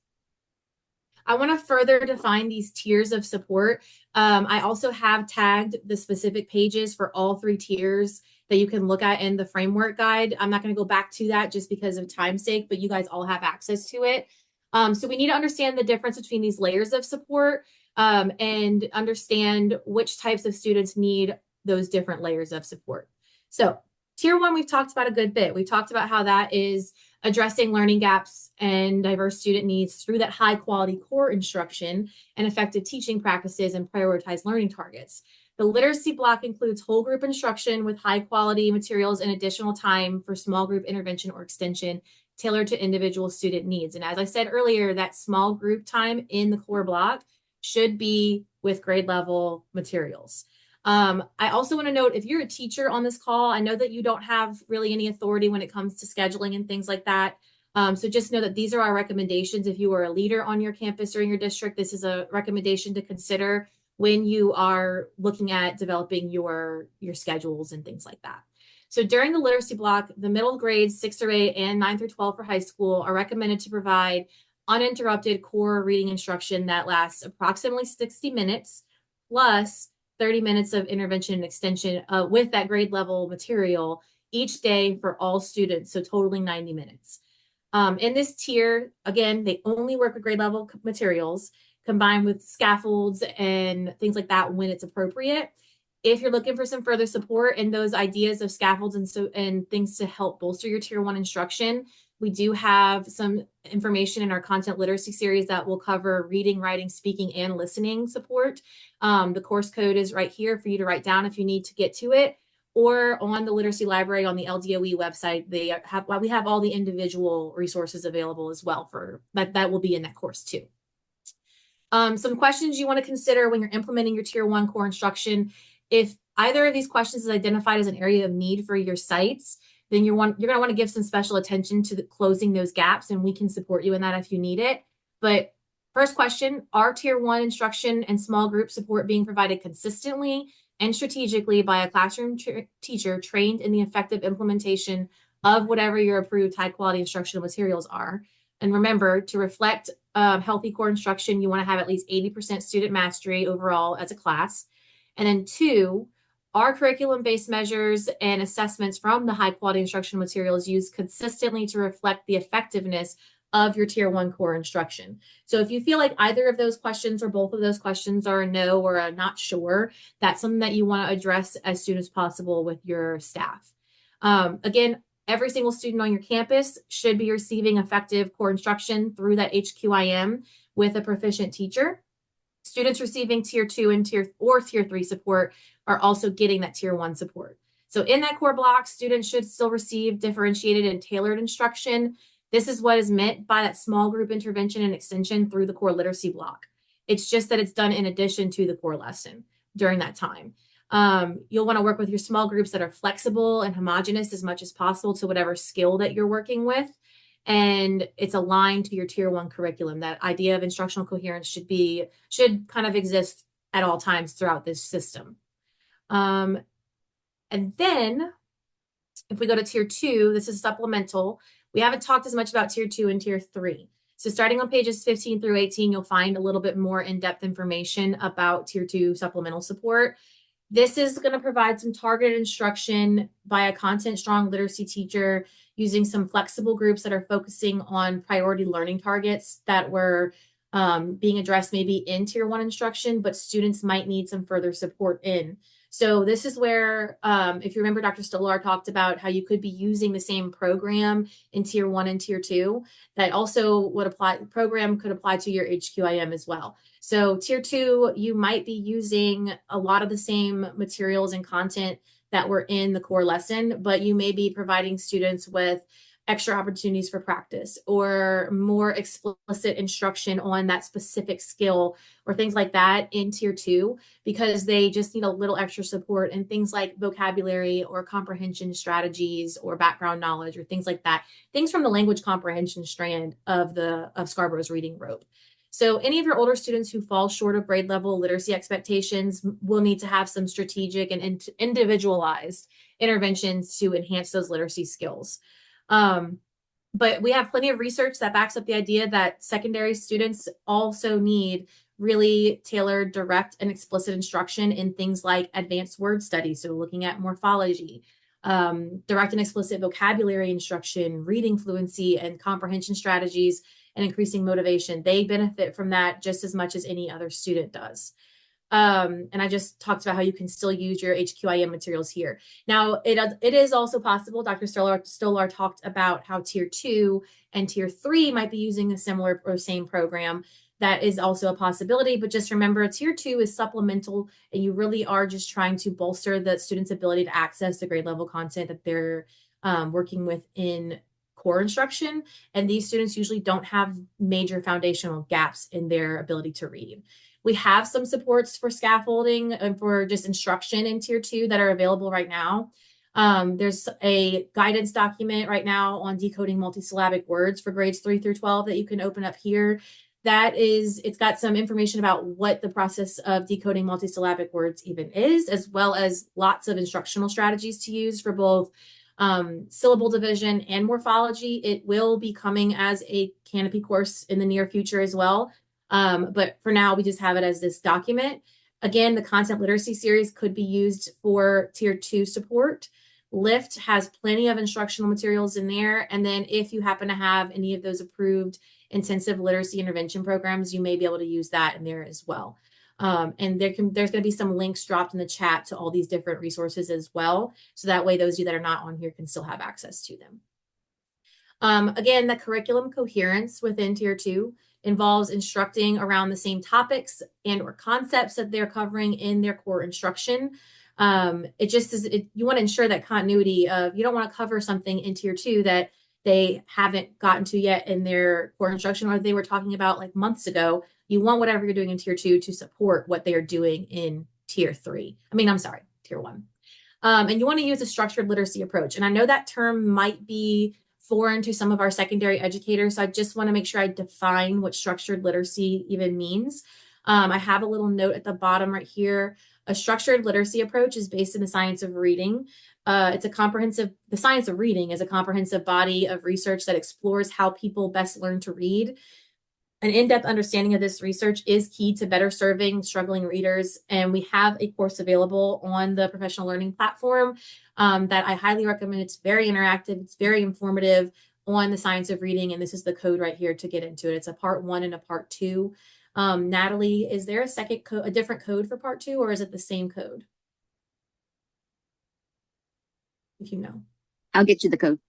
I want to further define these tiers of support. I also have tagged the specific pages for all three tiers that you can look at in the framework guide. I'm not going to go back to that just because of time's sake, but you guys all have access to it. So we need to understand the difference between these layers of support and understand which types of students need those different layers of support. So tier one, we've talked about a good bit. We've talked about how that is addressing learning gaps and diverse student needs through that high quality core instruction and effective teaching practices and prioritized learning targets. The literacy block includes whole group instruction with high quality materials and additional time for small group intervention or extension tailored to individual student needs. And as I said earlier, that small group time in the core block should be with grade level materials. I also want to note, if you're a teacher on this call, I know that you don't have really any authority when it comes to scheduling and things like that. So just know that these are our recommendations. If you are a leader on your campus or in your district, this is a recommendation to consider when you are looking at developing your schedules and things like that. So during the literacy block, the middle grades 6 through 8 and 9 through 12 for high school are recommended to provide uninterrupted core reading instruction that lasts approximately 60 minutes plus 30 minutes of intervention and extension with that grade level material each day for all students, so totaling 90 minutes. In this tier, again, they only work with grade level materials combined with scaffolds and things like that when it's appropriate. If you're looking for some further support and those ideas of scaffolds and things to help bolster your tier one instruction, we do have some information in our content literacy series that will cover reading, writing, speaking, and listening support. The course code is right here for you to write down if you need to get to it, or on the literacy library on the LDOE website. We have all the individual resources available as well for that will be in that course too. Some questions you want to consider when you're implementing your tier one core instruction. If either of these questions is identified as an area of need for your sites, then you're going to want to give some special attention to closing those gaps, and we can support you in that if you need it. But first question, are tier one instruction and small group support being provided consistently and strategically by a classroom teacher trained in the effective implementation of whatever your approved high quality instructional materials are? And remember, to reflect healthy core instruction, you want to have at least 80% student mastery overall as a class. And then 2, are curriculum-based measures and assessments from the high-quality instructional materials used consistently to reflect the effectiveness of your tier one core instruction? So if you feel like either of those questions or both of those questions are a no or a not sure, that's something that you want to address as soon as possible with your staff. Again, every single student on your campus should be receiving effective core instruction through that HQIM with a proficient teacher. Students receiving tier 2 and tier 3 support are also getting that tier 1 support. So in that core block, students should still receive differentiated and tailored instruction. This is what is meant by that small group intervention and extension through the core literacy block. It's just that it's done in addition to the core lesson during that time. You'll want to work with your small groups that are flexible and homogenous as much as possible to whatever skill that you're working with. And it's aligned to your tier 1 curriculum. That idea of instructional coherence should kind of exist at all times throughout this system. And then if we go to tier 2, this is supplemental. We haven't talked as much about tier 2 and tier 3. So starting on pages 15 through 18, you'll find a little bit more in-depth information about tier 2 supplemental support. This is going to provide some targeted instruction by a content strong literacy teacher using some flexible groups that are focusing on priority learning targets that were being addressed maybe in tier 1 instruction, but students might need some further support in. So this is where, if you remember, Dr. Stolar talked about how you could be using the same program in tier 1 and tier 2. That also would apply, the program could apply to your HQIM as well. So tier 2, you might be using a lot of the same materials and content that were in the core lesson, but you may be providing students with extra opportunities for practice or more explicit instruction on that specific skill or things like that in tier 2, because they just need a little extra support in things like vocabulary or comprehension strategies or background knowledge or things like that, things from the language comprehension strand of Scarborough's reading rope. So any of your older students who fall short of grade level literacy expectations will need to have some strategic and individualized interventions to enhance those literacy skills. But we have plenty of research that backs up the idea that secondary students also need really tailored, direct, and explicit instruction in things like advanced word studies. So looking at morphology, direct and explicit vocabulary instruction, reading fluency, and comprehension strategies, and increasing motivation. They benefit from that just as much as any other student does. And I just talked about how you can still use your HQIM materials here. Now, it is also possible, Dr. Stolar talked about how Tier 2 and Tier 3 might be using a similar or same program. That is also a possibility, but just remember, Tier 2 is supplemental, and you really are just trying to bolster the student's ability to access the grade level content that they're working with in core instruction. And these students usually don't have major foundational gaps in their ability to read. We have some supports for scaffolding and for just instruction in Tier 2 that are available right now. There's a guidance document right now on decoding multisyllabic words for grades 3 through 12 that you can open up here. It's got some information about what the process of decoding multisyllabic words even is, as well as lots of instructional strategies to use for both syllable division and morphology. It will be coming as a Canopy course in the near future as well. But for now, we just have it as this document. Again, the content literacy series could be used for Tier 2 support. LIFT has plenty of instructional materials in there. And then if you happen to have any of those approved intensive literacy intervention programs, you may be able to use that in there as well. And there's going to be some links dropped in the chat to all these different resources as well. So that way, those of you that are not on here can still have access to them. Again, the curriculum coherence within Tier 2 involves instructing around the same topics and or concepts that they're covering in their core instruction. It just is, you want to ensure that continuity of, you don't want to cover something in Tier 2 that they haven't gotten to yet in their core instruction, or they were talking about like months ago. You want whatever you're doing in Tier 2 to support what they are doing in Tier 3. Tier 1. And you want to use a structured literacy approach. And I know that term might be foreign to some of our secondary educators. So I just want to make sure I define what structured literacy even means. I have a little note at the bottom right here. A structured literacy approach is based in the science of reading. The science of reading is a comprehensive body of research that explores how people best learn to read. An in-depth understanding of this research is key to better serving struggling readers. And we have a course available on the professional learning platform that I highly recommend. It's very interactive. It's very informative on the science of reading. And this is the code right here to get into it. It's a part 1 and a part 2. Natalie, is there a different code for part 2, or is it the same code? If you know. I'll get you the code.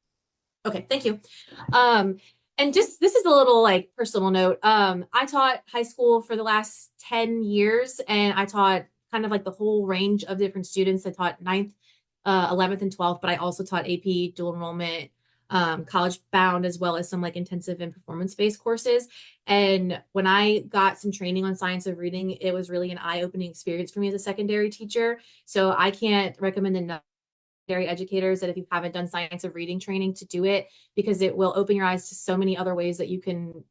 Okay, thank you. And just, this is a little like personal note. I taught high school for the last 10 years, and I taught kind of like the whole range of different students. I taught 9th, 11th, and 12th, but I also taught AP, dual enrollment, college bound, as well as some like intensive and performance-based courses. And when I got some training on science of reading, it was really an eye-opening experience for me as a secondary teacher. So I can't recommend enough educators that if you haven't done science of reading training to do it, because it will open your eyes to so many other ways that you can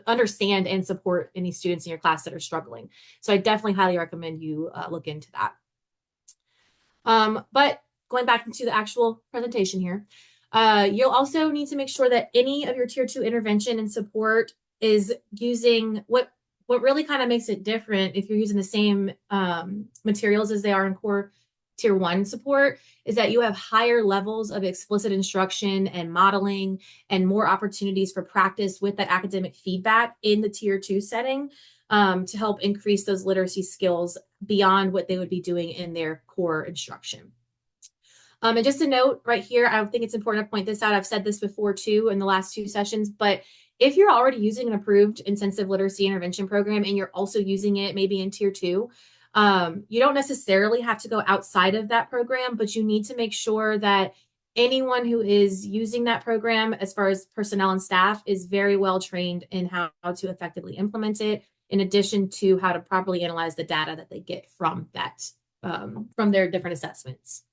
understand and support any students in your class that are struggling. So I definitely highly recommend you look into that. But going back into the actual presentation here, you'll also need to make sure that any of your Tier 2 intervention and support is using what really kind of makes it different if you're using the same materials as they are in core Tier 1 support, is that you have higher levels of explicit instruction and modeling and more opportunities for practice with that academic feedback in the Tier 2 setting to help increase those literacy skills beyond what they would be doing in their core instruction. And just a note right here, I think it's important to point this out. I've said this before too in the last 2 sessions, but if you're already using an approved intensive literacy intervention program and you're also using it maybe in Tier 2, you don't necessarily have to go outside of that program, but you need to make sure that anyone who is using that program, as far as personnel and staff, is very well trained in how to effectively implement it, in addition to how to properly analyze the data that they get from that, from their different assessments.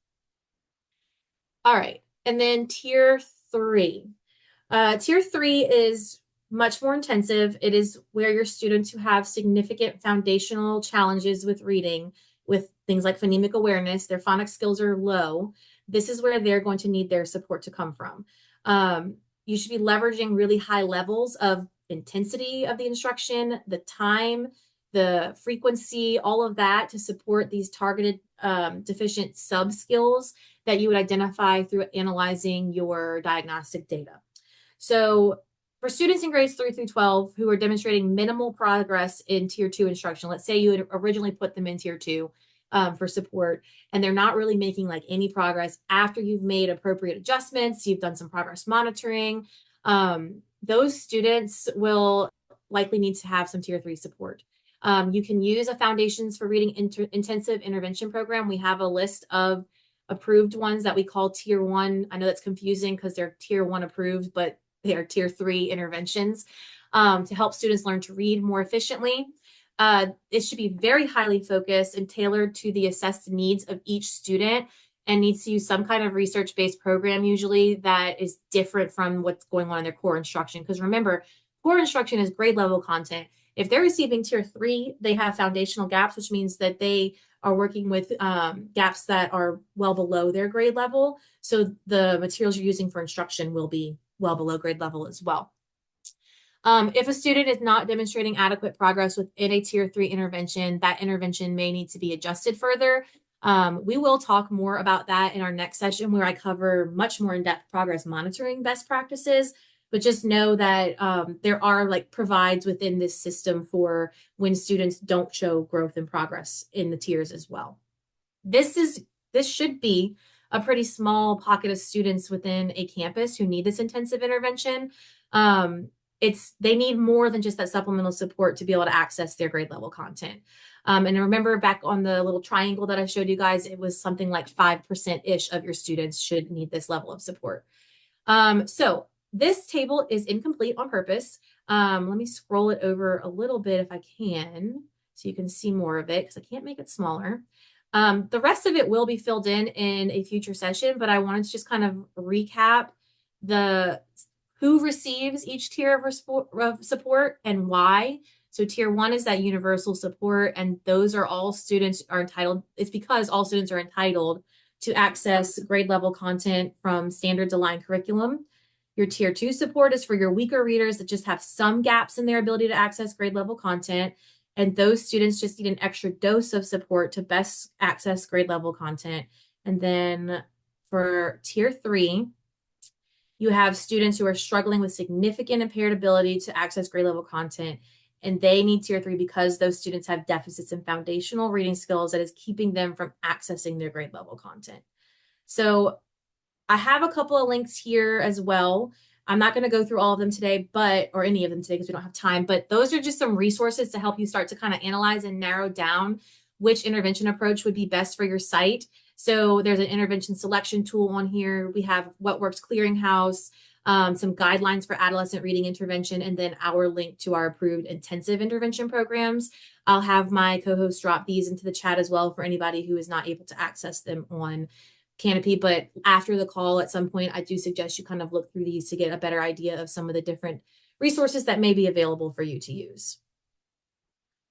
All right, and then Tier 3. Tier 3 is much more intensive. It is where your students who have significant foundational challenges with reading, with things like phonemic awareness, their phonics skills are low. This is where they're going to need their support to come from. you should be leveraging really high levels of intensity of the instruction, the time, the frequency, all of that to support these targeted deficient sub skills that you would identify through analyzing your diagnostic data. So for students in grades 3 through 12 who are demonstrating minimal progress in tier 2 instruction, let's say you had originally put them in tier 2 for support, and they're not really making like any progress after you've made appropriate adjustments, you've done some progress monitoring, those students will likely need to have some tier 3 support. You can use a Foundations for Reading intensive intervention program. We have a list of approved ones that we call tier 1. I know that's confusing because they're tier 1 approved, but they are tier 3 interventions to help students learn to read more efficiently. It should be very highly focused and tailored to the assessed needs of each student, and needs to use some kind of research-based program usually that is different from what's going on in their core instruction. Because remember, core instruction is grade level content. If they're receiving tier 3, they have foundational gaps, which means that they are working with gaps that are well below their grade level. So the materials you're using for instruction will be well below grade level as well. If a student is not demonstrating adequate progress within a tier 3 intervention, that intervention may need to be adjusted further. We will talk more about that in our next session where I cover much more in-depth progress monitoring best practices, but just know that there are like provides within this system for when students don't show growth and progress in the tiers as well. This should be a pretty small pocket of students within a campus who need this intensive intervention. They need more than just that supplemental support to be able to access their grade level content. And remember back on the little triangle that I showed you guys, it was something like 5%-ish of your students should need this level of support. So this table is incomplete on purpose. Let me scroll it over a little bit if I can, so you can see more of it because I can't make it smaller. The rest of it will be filled in a future session, but I wanted to just kind of recap who receives each tier of support and why. So tier 1 is that universal support, and those are all students are entitled. It's because all students are entitled to access grade level content from standards aligned curriculum. Your tier 2 support is for your weaker readers that just have some gaps in their ability to access grade level content. And those students just need an extra dose of support to best access grade level content. And then for tier 3, you have students who are struggling with significant impaired ability to access grade level content, and they need tier 3 because those students have deficits in foundational reading skills that is keeping them from accessing their grade level content. So I have a couple of links here as well. I'm not going to go through all of them today, or any of them today because we don't have time, but those are just some resources to help you start to kind of analyze and narrow down which intervention approach would be best for your site. So there's an intervention selection tool on here. We have What Works Clearinghouse, some guidelines for adolescent reading intervention, and then our link to our approved intensive intervention programs. I'll have my co-host drop these into the chat as well for anybody who is not able to access them on Canopy. But after the call at some point, I do suggest you kind of look through these to get a better idea of some of the different resources that may be available for you to use.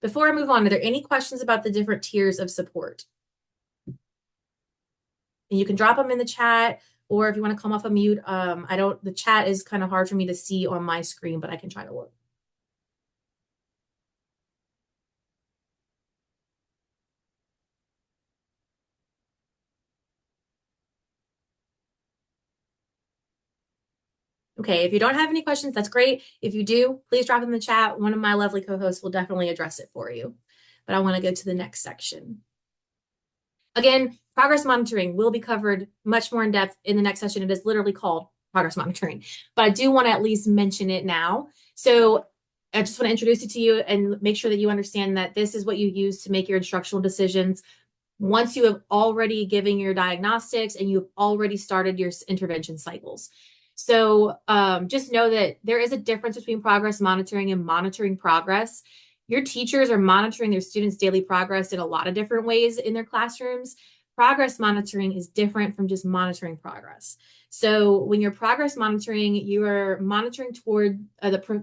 Before I move on, are there any questions about the different tiers of support? And you can drop them in the chat, or if you want to come off of mute, the chat is kind of hard for me to see on my screen, but I can try to look. Okay, if you don't have any questions, that's great. If you do, please drop them in the chat. One of my lovely co-hosts will definitely address it for you. But I want to go to the next section. Again, progress monitoring will be covered much more in depth in the next session. It is literally called progress monitoring, but I do want to at least mention it now. So I just want to introduce it to you and make sure that you understand that this is what you use to make your instructional decisions once you have already given your diagnostics and you've already started your intervention cycles. So just know that there is a difference between progress monitoring and monitoring progress. Your teachers are monitoring their students' daily progress in a lot of different ways in their classrooms. Progress monitoring is different from just monitoring progress. So when you're progress monitoring, you are monitoring toward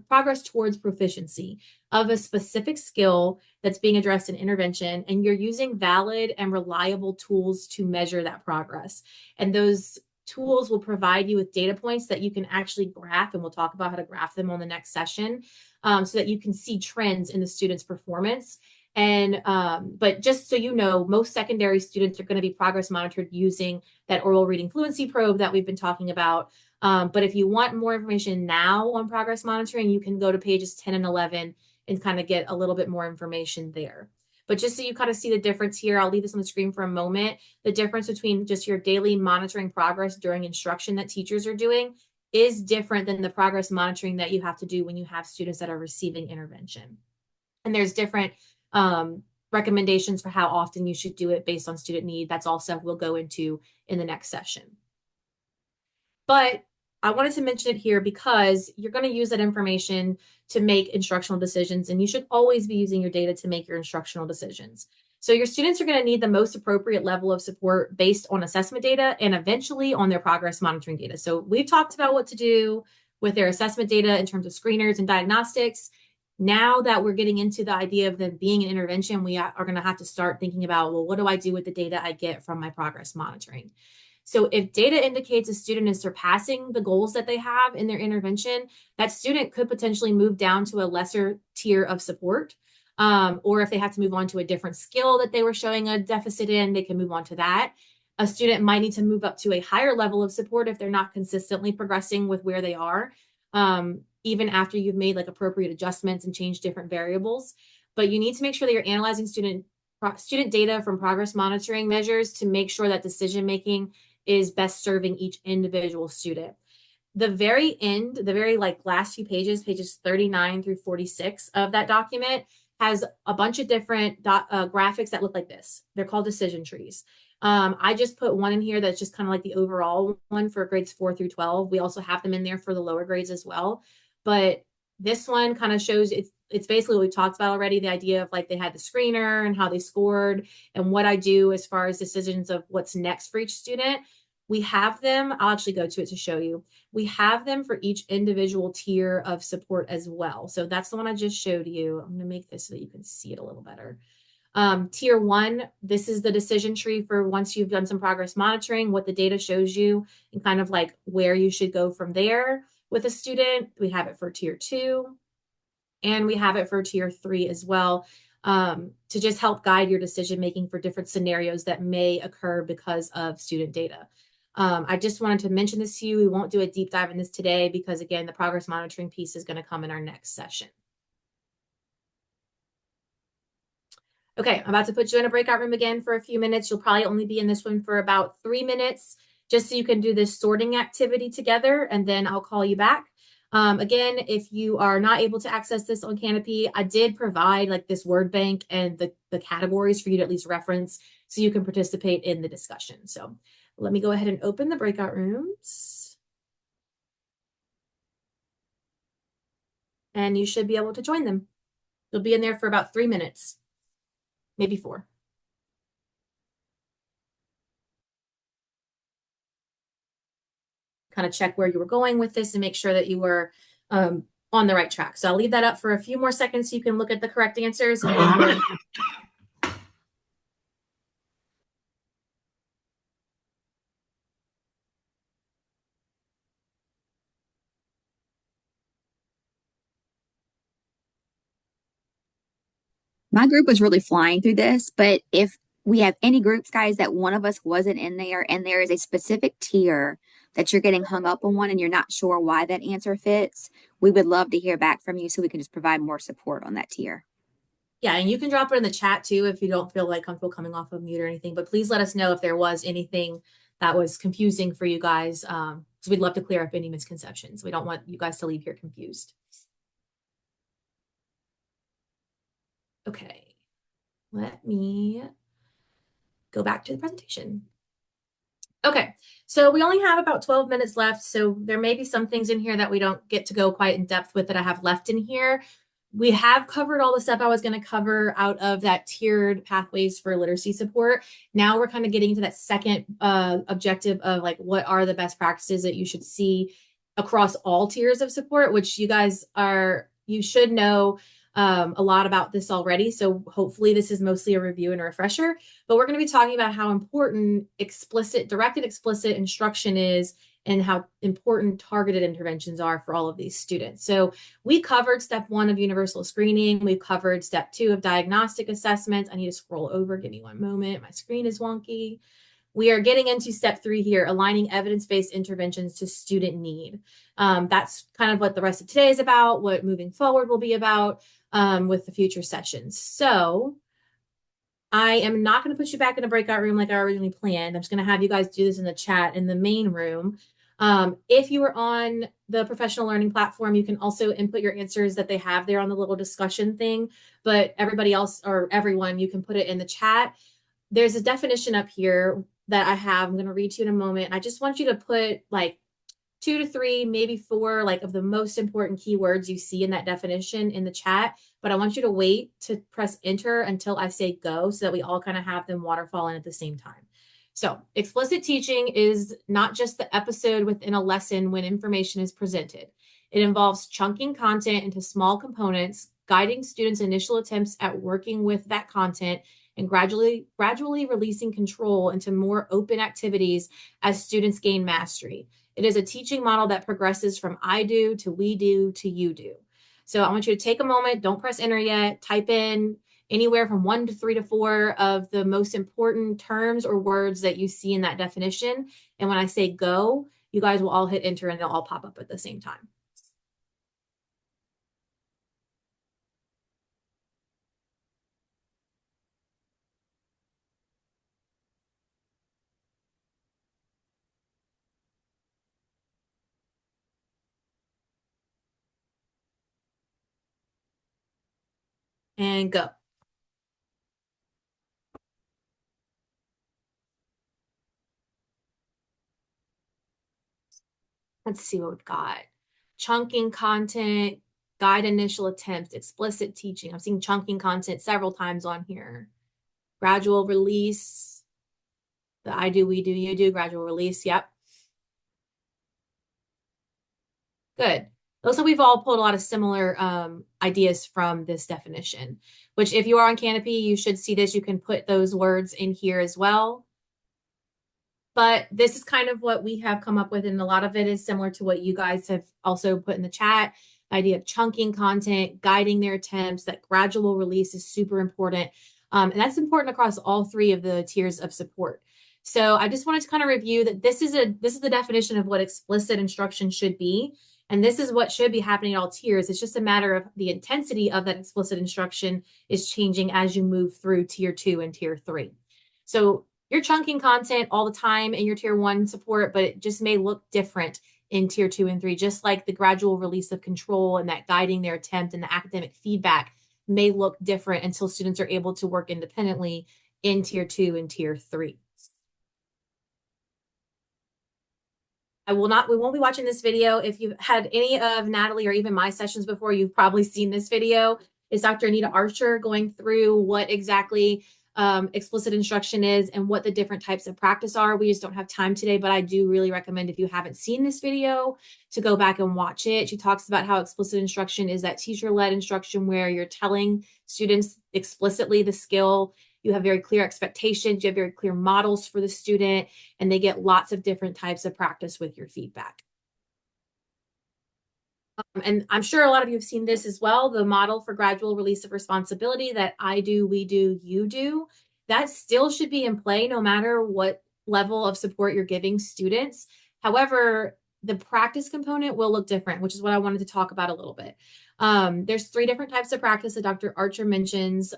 progress towards proficiency of a specific skill that's being addressed in intervention, and you're using valid and reliable tools to measure that progress. And those tools will provide you with data points that you can actually graph, and we'll talk about how to graph them on the next session, so that you can see trends in the students' performance. And but just so you know, most secondary students are going to be progress monitored using that oral reading fluency probe that we've been talking about. But if you want more information now on progress monitoring, you can go to pages 10 and 11 and kind of get a little bit more information there. But just so you kind of see the difference here, I'll leave this on the screen for a moment. The difference between just your daily monitoring progress during instruction that teachers are doing is different than the progress monitoring that you have to do when you have students that are receiving intervention. And there's different recommendations for how often you should do it based on student need. That's all stuff we'll go into in the next session. But I wanted to mention it here because you're going to use that information to make instructional decisions, and you should always be using your data to make your instructional decisions. So your students are going to need the most appropriate level of support based on assessment data and eventually on their progress monitoring data. So we've talked about what to do with their assessment data in terms of screeners and diagnostics. Now that we're getting into the idea of them being an intervention, we are going to have to start thinking about, well, what do I do with the data I get from my progress monitoring? So if data indicates a student is surpassing the goals that they have in their intervention, that student could potentially move down to a lesser tier of support. Or if they have to move on to a different skill that they were showing a deficit in, they can move on to that. A student might need to move up to a higher level of support if they're not consistently progressing with where they are, even after you've made like appropriate adjustments and changed different variables. But you need to make sure that you're analyzing student data from progress monitoring measures to make sure that decision making is best serving each individual student. The very end, the very like last few pages, pages 39 through 46 of that document has a bunch of different graphics that look like this. They're called decision trees. I just put one in here that's just kind of like the overall one for grades 4 through 12. We also have them in there for the lower grades as well. But this one kind of shows it's basically what we talked about already, the idea of like they had the screener and how they scored and what I do as far as decisions of what's next for each student. We have them, I'll actually go to it to show you. We have them for each individual tier of support as well. So that's the one I just showed you. I'm going to make this so that you can see it a little better. Tier 1, this is the decision tree for once you've done some progress monitoring, what the data shows you and kind of like where you should go from there with a student. We have it for tier 2 and we have it for tier 3 as well, to just help guide your decision making for different scenarios that may occur because of student data. I just wanted to mention this to you. We won't do a deep dive in this today because, again, the progress monitoring piece is going to come in our next session. Okay, I'm about to put you in a breakout room again for a few minutes. You'll probably only be in this one for about 3 minutes, just so you can do this sorting activity together, and then I'll call you back. Again, if you are not able to access this on Canopy, I did provide like this word bank and the categories for you to at least reference so you can participate in the discussion. So let me go ahead and open the breakout rooms. And you should be able to join them. You'll be in there for about 3 minutes, maybe 4. Kind of check where you were going with this and make sure that you were on the right track. So I'll leave that up for a few more seconds so you can look at the correct answers. And then My group was really flying through this, but if we have any groups, guys, that one of us wasn't in there and there is a specific tier that you're getting hung up on one and you're not sure why that answer fits, we would love to hear back from you so we can just provide more support on that tier. yeah, and you can drop it in the chat too if you don't feel like comfortable coming off of mute or anything. But please let us know if there was anything that was confusing for you guys, because we'd love to clear up any misconceptions. We don't want you guys to leave here confused. Okay, let me go back to the presentation. Okay, so we only have about 12 minutes left, so there may be some things in here that we don't get to go quite in depth with that I have left in here. We have covered all the stuff I was going to cover out of that tiered pathways for literacy support. Now we're kind of getting to that second objective of like, what are the best practices that you should see across all tiers of support, which you guys you should know a lot about this already. So hopefully this is mostly a review and a refresher, but we're going to be talking about how important directed explicit instruction is and how important targeted interventions are for all of these students. So we covered step 1 of universal screening. We've covered step 2 of diagnostic assessments. I need to scroll over. Give me one moment. My screen is wonky. We are getting into step 3 here, aligning evidence-based interventions to student need. That's kind of what the rest of today is about, what moving forward will be about with the future sessions. So I am not going to put you back in a breakout room like I originally planned. I'm just going to have you guys do this in the chat in the main room. If you are on the professional learning platform, you can also input your answers that they have there on the little discussion thing, but everybody else or everyone, you can put it in the chat. There's a definition up here that I have. I'm going to read to you in a moment. I just want you to put like 2 to 3, maybe 4, like of the most important keywords you see in that definition in the chat. But I want you to wait to press enter until I say go so that we all kind of have them waterfall in at the same time. So explicit teaching is not just the episode within a lesson when information is presented. It involves chunking content into small components, guiding students' initial attempts at working with that content, and gradually releasing control into more open activities as students gain mastery. It is a teaching model that progresses from I do to we do to you do. So I want you to take a moment, don't press enter yet, type in anywhere from 1 to 3 to 4 of the most important terms or words that you see in that definition. And when I say go, you guys will all hit enter and they'll all pop up at the same time. And go. Let's see what we've got. Chunking content, guide initial attempts, explicit teaching. I've seen chunking content several times on here. Gradual release, the I do, we do, you do, gradual release. Yep. Good. Looks like we've all pulled a lot of similar ideas from this definition, which if you are on Canopy, you should see this. You can put those words in here as well. But this is kind of what we have come up with, and a lot of it is similar to what you guys have also put in the chat. The idea of chunking content, guiding their attempts, that gradual release is super important. And that's important across all 3 of the tiers of support. So I just wanted to kind of review that this is the definition of what explicit instruction should be. And this is what should be happening at all tiers. It's just a matter of the intensity of that explicit instruction is changing as you move through tier 2 and tier 3. So you're chunking content all the time in your tier 1 support, but it just may look different in tier 2 and 3, just like the gradual release of control and that guiding their attempt and the academic feedback may look different until students are able to work independently in tier 2 and tier 3. We won't be watching this video. If you've had any of Natalie or even my sessions before, you've probably seen this video. It's Dr. Anita Archer going through what exactly explicit instruction is and what the different types of practice are. We just don't have time today, but I do really recommend, if you haven't seen this video, to go back and watch it. She talks about how explicit instruction is that teacher-led instruction where you're telling students explicitly the skill. You have very clear expectations, you have very clear models for the student, and they get lots of different types of practice with your feedback. And I'm sure a lot of you have seen this as well, the model for gradual release of responsibility, that I do, we do, you do. That still should be in play no matter what level of support you're giving students. However, the practice component will look different, which is what I wanted to talk about a little bit. There's 3 different types of practice that Dr. Archer mentions: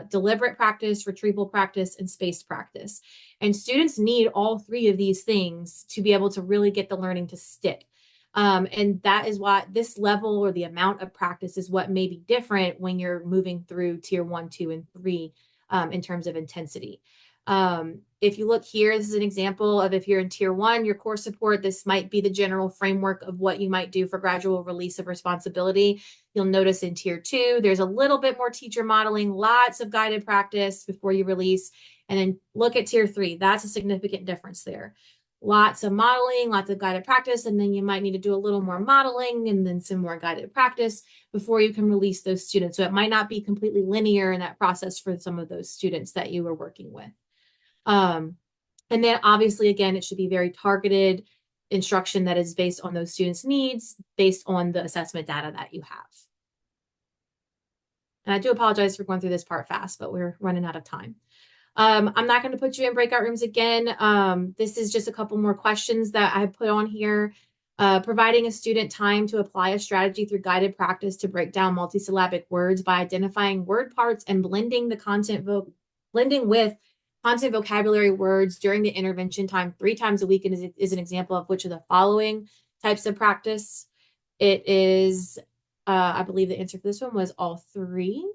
deliberate practice, retrieval practice, and spaced practice. And students need all 3 of these things to be able to really get the learning to stick. And that is why this level or the amount of practice is what may be different when you're moving through tier 1, 2, and 3 in terms of intensity. If you look here, this is an example of if you're in tier 1, your core support, this might be the general framework of what you might do for gradual release of responsibility. You'll notice in tier 2, there's a little bit more teacher modeling, lots of guided practice before you release. And then look at tier 3. That's a significant difference there. lots of modeling, lots of guided practice, and then you might need to do a little more modeling and then some more guided practice before you can release those students. So it might not be completely linear in that process for some of those students that you were working with. And then obviously, again, it should be very targeted instruction that is based on those students' needs, based on the assessment data that you have. And I do apologize for going through this part fast, but we're running out of time. I'm not going to put you in breakout rooms again. This is just a couple more questions that I put on here. Providing a student time to apply a strategy through guided practice to break down multisyllabic words by identifying word parts and blending with content vocabulary words during the intervention time 3 times a week is an example of which of the following types of practice. It is, I believe the answer for this one was all 3.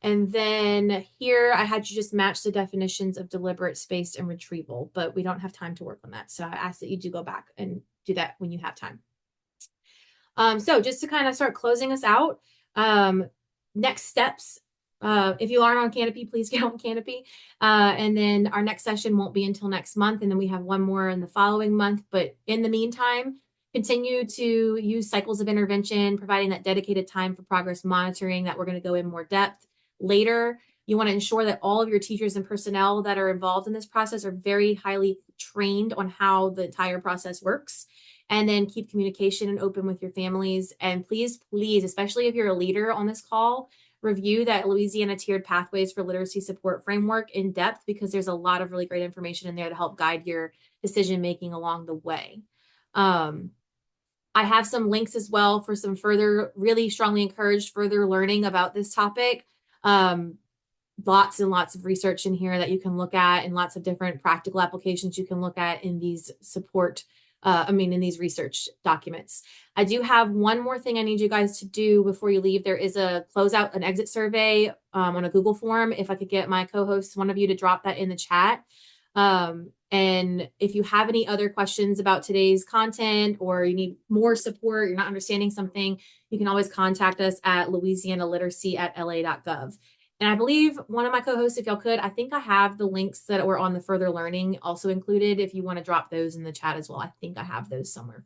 And then here I had you just match the definitions of deliberate, spaced, and retrieval, but we don't have time to work on that. So I ask that you do go back and do that when you have time. So just to kind of start closing us out, next steps. If you aren't on Canopy, please get on Canopy. And then our next session won't be until next month. And then we have one more in the following month. But in the meantime, continue to use cycles of intervention, providing that dedicated time for progress monitoring that we're going to go in more depth later. You want to ensure that all of your teachers and personnel that are involved in this process are very highly trained on how the entire process works. And then keep communication and open with your families. And please, especially if you're a leader on this call, review that Louisiana Tiered Pathways for Literacy Support framework in depth, because there's a lot of really great information in there to help guide your decision making along the way. I have some links as well for some further, really strongly encouraged further learning about this topic. Lots and lots of research in here that you can look at, and lots of different practical applications you can look at in these in these research documents. I do have one more thing I need you guys to do before you leave. There is a closeout, an exit survey on a Google form. If I could get my co-hosts, one of you, to drop that in the chat. And if you have any other questions about today's content, or you need more support, you're not understanding something, you can always contact us at louisianaliteracy@la.gov. And I believe one of my co-hosts, if y'all could, I think I have the links that were on the further learning also included. If you want to drop those in the chat as well, I think I have those somewhere.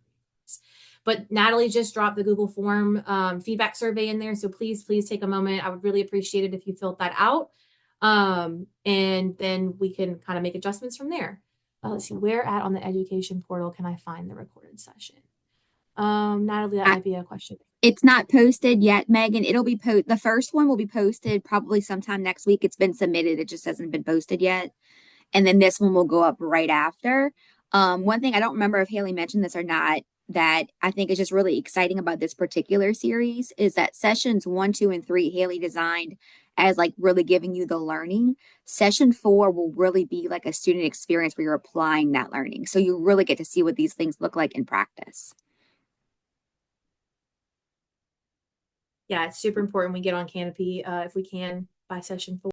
But Natalie just dropped the Google form feedback survey in there. So please take a moment. I would really appreciate it if you filled that out. And then we can kind of make adjustments from there. Let's see, where at on the education portal can I find the recorded session? Natalie, that might be a question. It's not posted yet, Megan. It'll be the first one will be posted probably sometime next week. It's been submitted. It just hasn't been posted yet. And then this one will go up right after. One thing, I don't remember if Haley mentioned this or not, that I think is just really exciting about this particular series is that sessions 1, 2, and 3, Haley designed as like really giving you the learning. Session 4 will really be like a student experience where you're applying that learning. So you really get to see what these things look like in practice. Yeah, it's super important we get on Canopy if we can by session 4.